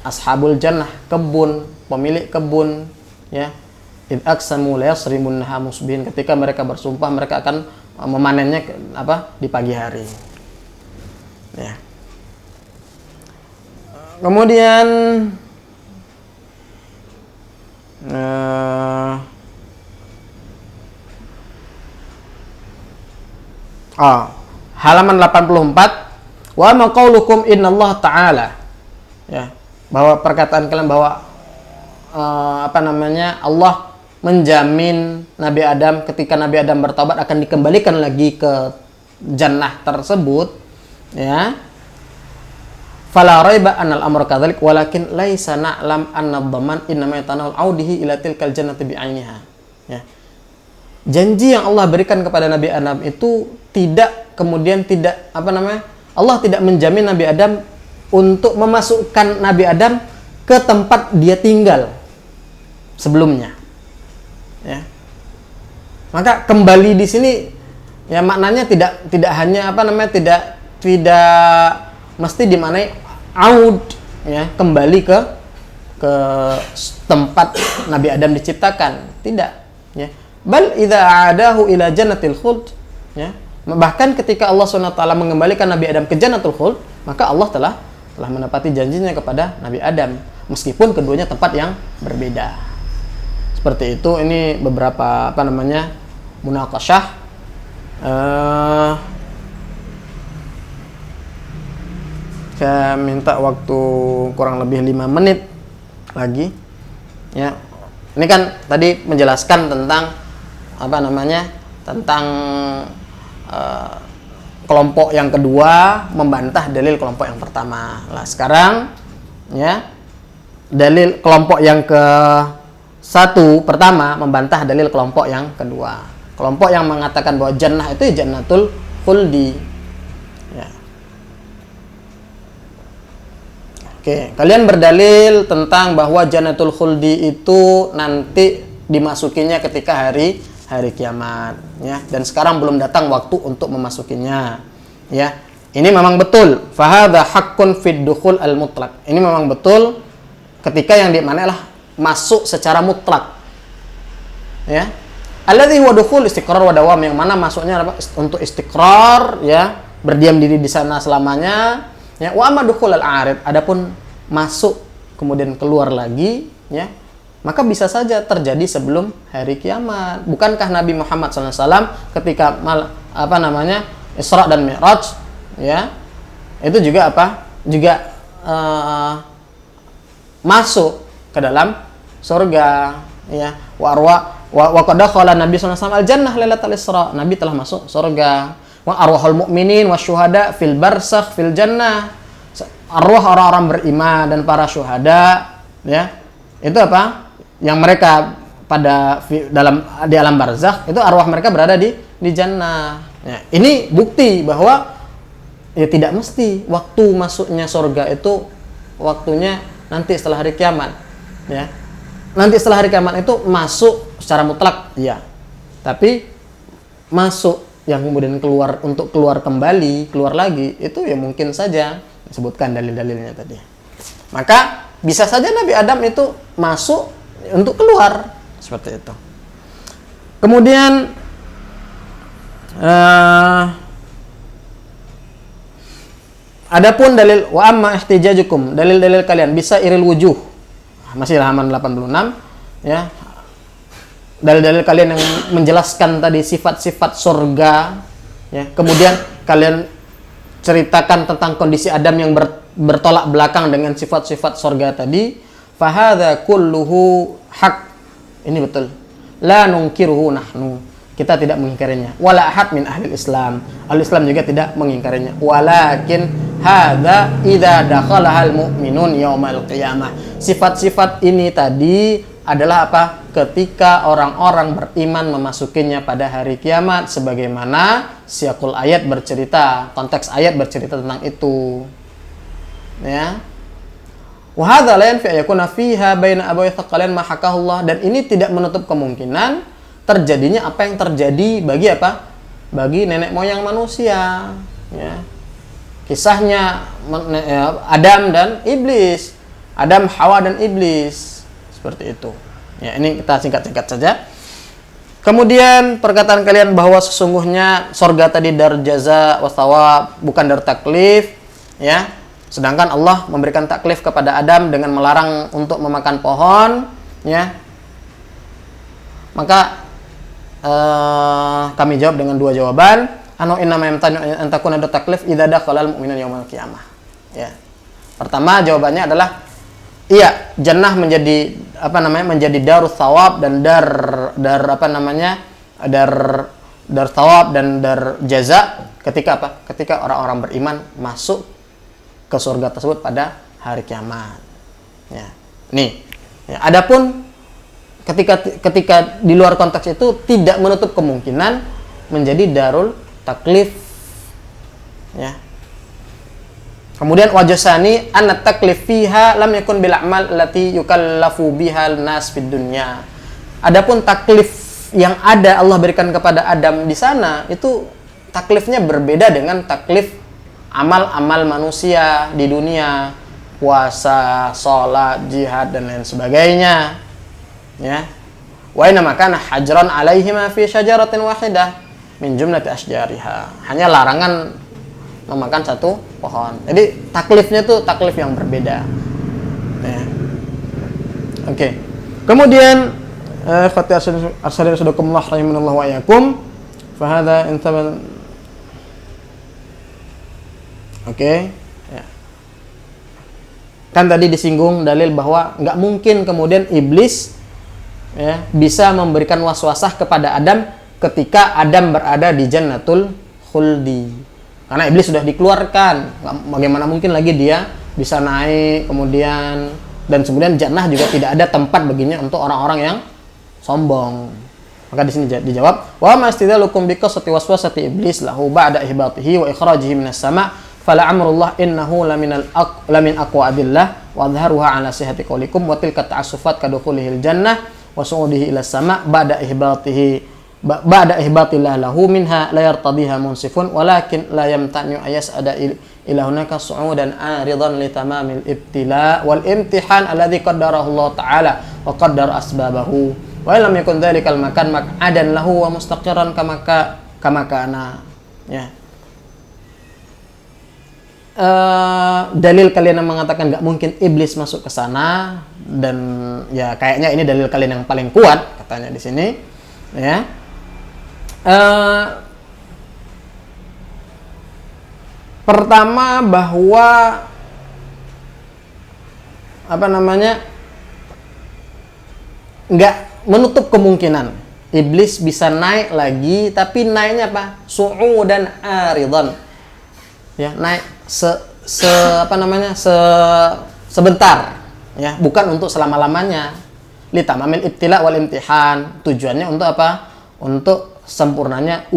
Ashabul jannah, kebun, pemilik kebun, ya. Id aqsamu la yasrimunha musbihin, ketika mereka bersumpah mereka akan memanennya di pagi hari. Ya. Kemudian halaman 84, wa ma qaulukum innallaha ta'ala, ya, bahwa perkataan kalian bahwa Allah menjamin Nabi Adam ketika Nabi Adam bertobat akan dikembalikan lagi ke jannah tersebut, ya. Fala raiba annal amra kadzalik walakin laisa na'lam anna dhaman innama yatanawal audihi ila tilkal jannati bi'ainiha, ya. Janji yang Allah berikan kepada Nabi Adam itu Allah tidak menjamin Nabi Adam untuk memasukkan Nabi Adam ke tempat dia tinggal sebelumnya, ya. Maka kembali di sini, ya, maknanya tidak hanya tidak mesti dimaknai aud, ya, kembali ke tempat Nabi Adam diciptakan, tidak, ya. Bal idza adahu ila jannatil khuld, ya. Bahkan ketika Allah SWT mengembalikan Nabi Adam ke jannatul khuld, maka Allah telah menepati janjinya kepada Nabi Adam, meskipun keduanya tempat yang berbeda. Seperti itu. Ini beberapa munaqasyah. Saya minta waktu kurang lebih 5 menit lagi, ya. Ini kan tadi menjelaskan tentang kelompok yang kedua membantah dalil kelompok yang pertama. Nah, sekarang, ya, dalil kelompok yang pertama membantah dalil kelompok yang kedua. Kelompok yang mengatakan bahwa jannah itu jannatul khuldi, ya. Oke, kalian berdalil tentang bahwa jannatul khuldi itu nanti dimasukinya ketika hari kiamat, ya. Dan sekarang belum datang waktu untuk memasukinya, ya. Ini memang betul. Fahadha haqqun fid dukhul al mutlaq. Ini memang betul ketika yang dimana masuk secara mutlak, ya. Alladzi huwa dukhul istiqrar wa dawam, yang mana masuknya untuk istiqrar, ya, berdiam diri di sana selamanya, ya. Wa amma dukhul al arid, adapun masuk kemudian keluar lagi, ya, maka bisa saja terjadi sebelum hari kiamat. Bukankah Nabi Muhammad SAW ketika Isra dan Mi'raj, ya, itu juga masuk ke dalam surga, ya. Wa qad dakhala Nabi SAW al-jannah lailatal Isra, Nabi telah masuk surga. Wa arwahul mu'minin wasyuhada fil barzakh fil jannah, arwah orang-orang beriman dan para syuhada, ya, itu yang mereka di alam barzakh, itu arwah mereka berada di jannah, ya. Ini bukti bahwa, ya, tidak mesti waktu masuknya surga itu waktunya nanti setelah hari kiamat, ya. Nanti setelah hari kiamat itu masuk secara mutlak, ya. Tapi masuk yang kemudian keluar lagi, itu ya mungkin saja disebutkan dalil-dalilnya tadi. Maka bisa saja Nabi Adam itu masuk untuk keluar, seperti itu. Kemudian adapun dalil wa amma ihtijajukum, dalil-dalil kalian bisa iril wujuh, masih halaman 86, ya. Dalil-dalil kalian yang menjelaskan tadi sifat-sifat surga, ya. Kemudian kalian ceritakan tentang kondisi Adam yang bertolak belakang dengan sifat-sifat surga tadi. Fahadha kulluhu haq. Ini betul. La nungkiruhu nahnu. Kita tidak mengingkarinya. Wala ahad min ahli Islam. Ahli Islam juga tidak mengingkarinya. Walakin hadza idza dakhalahal mu'minun yaumal qiyamah. Sifat-sifat ini tadi adalah ketika orang-orang beriman memasukinya pada hari kiamat, sebagaimana siyaqul ayat bercerita, konteks ayat bercerita tentang itu, ya. Wa hadza la yanfi yakuna fiha baina abawi thaqalain ma hakahullah, dan ini tidak menutup kemungkinan terjadinya apa yang terjadi bagi apa? Bagi nenek moyang manusia, ya. Kisahnya Adam dan iblis, Adam, Hawa dan iblis, seperti itu. Ya, ini kita singkat-singkat saja. Kemudian perkataan kalian bahwa sesungguhnya sorga tadi dar jaza wa thawab, bukan dar taklif, ya. Sedangkan Allah memberikan taklif kepada Adam dengan melarang untuk memakan pohon, ya. Maka kami jawab dengan dua jawaban. Anu inna ma yamtanu an takuna dar taklif idza dakhala al-mu'minun yaumal qiyamah. Ya. Pertama jawabannya adalah iya, jannah menjadi menjadi darus thawab dan dar thawab dan dar jaza ketika apa? Ketika orang-orang beriman masuk ke surga tersebut pada hari kiamat. Ya. Nih. Ya, adapun ketika di luar konteks itu tidak menutup kemungkinan menjadi darul taklif. Ya. Kemudian wajasani anna taklif fiha lam yakun bil a'mal allati yukallafu biha an-nas fid dunya. Adapun taklif yang ada Allah berikan kepada Adam di sana itu taklifnya berbeda dengan taklif amal-amal manusia di dunia, puasa, sholat, jihad dan lain sebagainya. Ya. Wa inna makana hajran alaihima fi syajaratin wahidah min jumlati asjariha. Hanya larangan memakan satu pohon. Jadi taklifnya tuh taklif yang berbeda. Ya. Oke. Kemudian khati arsalin sadakumullah rahimanallahu wa iyyakum. Fa hadza intaban. Oke. Ya. Kan tadi disinggung dalil bahwa nggak mungkin kemudian iblis ya bisa memberikan waswasah kepada Adam ketika Adam berada di jannatul khuldi. Karena iblis sudah dikeluarkan, bagaimana mungkin lagi dia bisa naik kemudian, dan kemudian jannah juga tidak ada tempat baginya untuk orang-orang yang sombong. Maka di sini dijawab, wa mastidzalukum biqasati waswasati iblis lahu ba'da ihbatihi wa ikhrajihi minas sama' fala amrullah innahu lamin aqwa adillah wa adharuha ala sihhati qaulikum wa tilka ta'assufat kadukhulihil jannah wa su'udihi ila sama' ba'da ihbatillah lahu minha la yartadiha munsifun walakin la yamtanu ayas ada ila hunaka su'udan aridan li tamamil ibtila wal imtihan alladhi qaddarahu Allah ta'ala wa qaddara asbabahu wa lam yakun dhalikal makan maq'adan lahu wa mustaqiran kama kana. Ya. Dalil kalian yang mengatakan nggak mungkin iblis masuk ke sana, dan ya kayaknya ini dalil kalian yang paling kuat katanya di sini, ya. Pertama bahwa nggak menutup kemungkinan iblis bisa naik lagi, tapi naiknya apa? Su'udan aridan, ya, naik sebentar, ya, bukan untuk selama-lamanya. Litamamil ibtila wal imtihan, tujuannya untuk apa? Untuk sempurnanya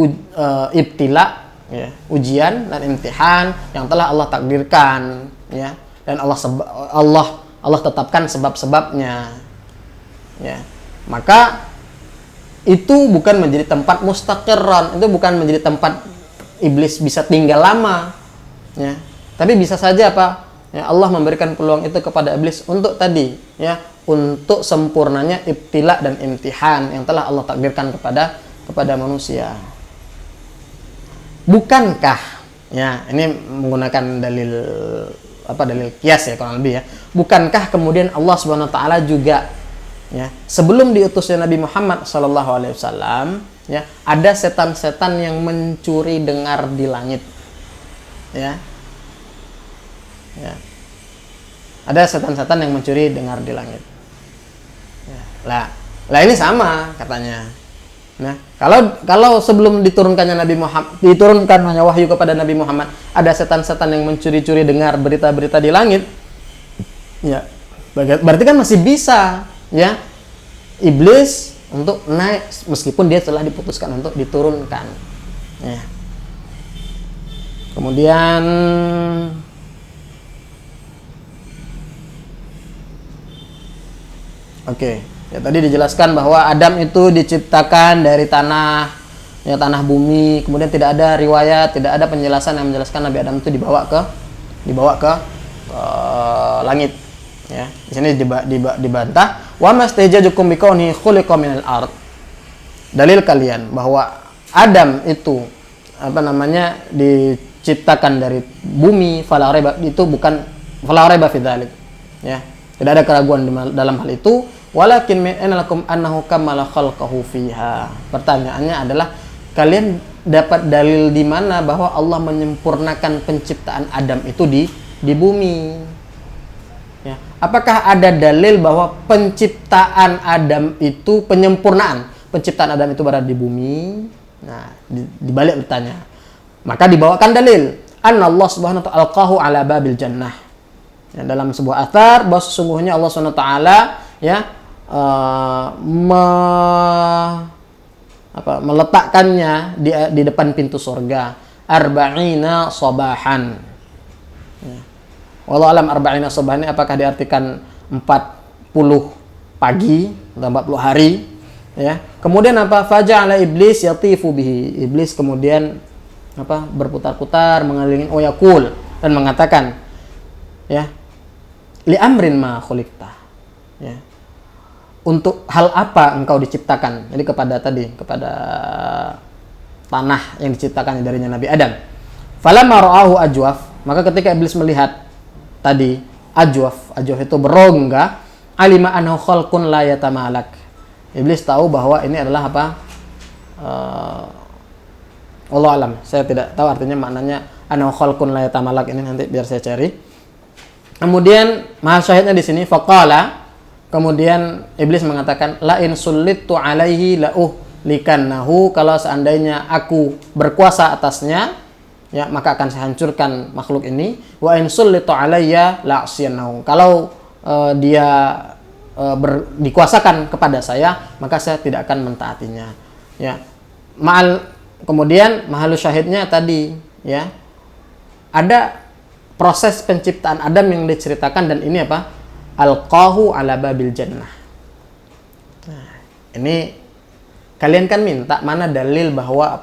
ibtila, ya, ujian dan imtihan yang telah Allah takdirkan, ya, dan Allah tetapkan sebab-sebabnya, ya. Maka itu bukan menjadi tempat mustaqirran, itu bukan menjadi tempat iblis bisa tinggal lama, ya. Tapi bisa saja apa? Ya, Allah memberikan peluang itu kepada iblis untuk tadi, ya, untuk sempurnanya ibtila dan imtihan yang telah Allah takdirkan kepada manusia. Bukankah, ya, ini menggunakan dalil kias, ya, kurang lebih, ya. Bukankah kemudian Allah Subhanahu wa taala juga, ya, sebelum diutusnya Nabi Muhammad SAW, ya, ada setan-setan yang mencuri dengar di langit, ya. Ya. Ada setan-setan yang mencuri dengar di langit. Ya. Lah ini sama katanya. Nah, kalau sebelum diturunkannya wahyu kepada Nabi Muhammad, ada setan-setan yang mencuri-curi dengar berita-berita di langit, ya, berarti kan masih bisa, ya, iblis untuk naik meskipun dia telah diputuskan untuk diturunkan, ya. Kemudian Oke. Ya tadi dijelaskan bahwa Adam itu diciptakan dari tanah, ya tanah bumi. Kemudian tidak ada riwayat, tidak ada penjelasan yang menjelaskan Nabi Adam itu dibawa ke langit. Ya, di sini dibantah. Wa mastajajukum bikauni khuliqa minal ard. Dalil kalian bahwa Adam itu diciptakan dari bumi, fala raiba itu bukan fala raiba fi dzalik. Ya, tidak ada keraguan dalam hal itu. Walakin min'alakum annahu kamala khalqahu fiha. Pertanyaannya adalah kalian dapat dalil di mana bahwa Allah menyempurnakan penciptaan Adam itu di bumi? Ya. Apakah ada dalil bahwa penciptaan Adam itu penyempurnaan penciptaan Adam itu berada di bumi? Nah, dibalik bertanya. Maka dibawakan dalil. Anna Allah subhanahu wa ta'ala alqahu ala babil jannah. Ya, dalam sebuah athar bahwa sesungguhnya Allah subhanahu wa ta'ala ya meletakkannya di depan pintu surga arba'ina sabahan. Ya. Wallahu alam arba'ina sabahan ini apakah diartikan 40 pagi atau 40 hari, ya. Kemudian faja'ala iblis yatifu bihi. Iblis kemudian berputar-putar mengelilingi yaqul dan mengatakan, ya, li amrin ma khuliqta. Ya. Untuk hal apa engkau diciptakan? Jadi kepada tanah yang diciptakan darinya Nabi Adam. Falamma ra'ahu ajwaf, maka ketika iblis melihat tadi ajwaf itu berongga, alima annahu khalqun la yatamalak. Iblis tahu bahwa ini adalah Allah alam. Saya tidak tahu artinya maknanya annahu khalqun la yatamalak ini, nanti biar saya cari. Kemudian mahal syahidnya di sini faqala, kemudian iblis mengatakan la in sullitu alaihi la likannahu, kalau seandainya aku berkuasa atasnya, ya, maka akan saya hancurkan makhluk ini. Wa in sullitu alayya la asyannahu, kalau dia dikuasakan kepada saya, maka saya tidak akan mentaatinya. Ya. Kemudian mahalu syahidnya tadi, ya, ada proses penciptaan Adam yang diceritakan, dan ini alqahu ala babil jannah. Nah, ini kalian kan minta mana dalil bahwa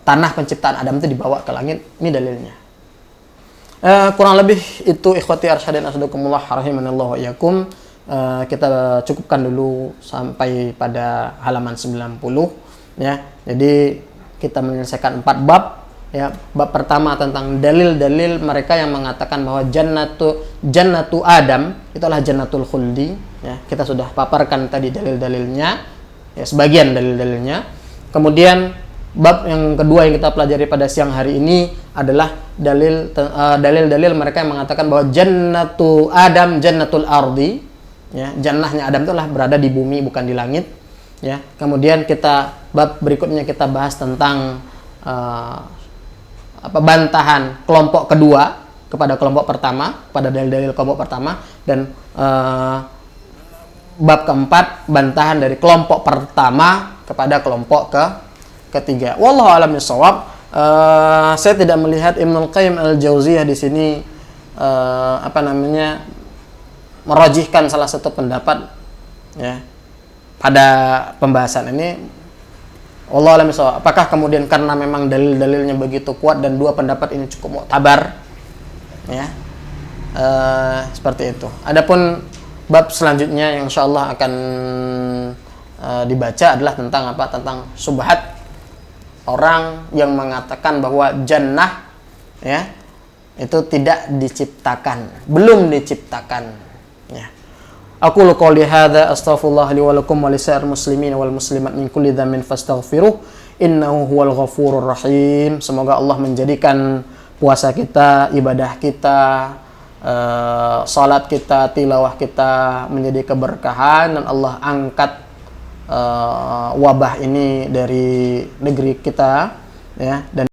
tanah penciptaan Adam itu dibawa ke langit. Ini dalilnya. Kurang lebih itu ikhwati arsyadin asdakumullah rahimanallahu wa iyyakum. Kita cukupkan dulu sampai pada halaman 90, ya. Jadi kita menyelesaikan 4 bab. Ya, bab pertama tentang dalil-dalil mereka yang mengatakan bahwa jannatu Adam itu adalah jannatul khuldi. Ya, kita sudah paparkan tadi dalil-dalilnya, ya, sebagian dalil-dalilnya. Kemudian bab yang kedua yang kita pelajari pada siang hari ini adalah dalil-dalil mereka yang mengatakan bahwa jannatu Adam jannatul ardi. Ya, jannahnya Adam itu adalah berada di bumi, bukan di langit. Ya, kemudian bab berikutnya kita bahas tentang bantahan kelompok kedua kepada kelompok pertama, pada dalil-dalil kelompok pertama, dan bab keempat bantahan dari kelompok pertama kepada kelompok ketiga. Wallahu a'lam bishawab. Saya tidak melihat Ibnul Qayyim al-Jauziyah di sini merajihkan salah satu pendapat, ya, pada pembahasan ini. Allah alam bisawab. Apakah kemudian karena memang dalil-dalilnya begitu kuat dan dua pendapat ini cukup muktabar, ya, seperti itu. Adapun bab selanjutnya yang insyaallah akan dibaca adalah tentang subhat orang yang mengatakan bahwa jannah, ya, itu tidak diciptakan, belum diciptakan, ya. Aku qouli hadza astaghfirullah li wa lakum wa lisa'ir muslimin wal muslimat min kulli dhanbin fastaghfiruh innahu huwal ghafurur rahim. Semoga Allah menjadikan puasa kita, ibadah kita, salat kita, tilawah kita menjadi keberkahan, dan Allah angkat wabah ini dari negeri kita, ya, dan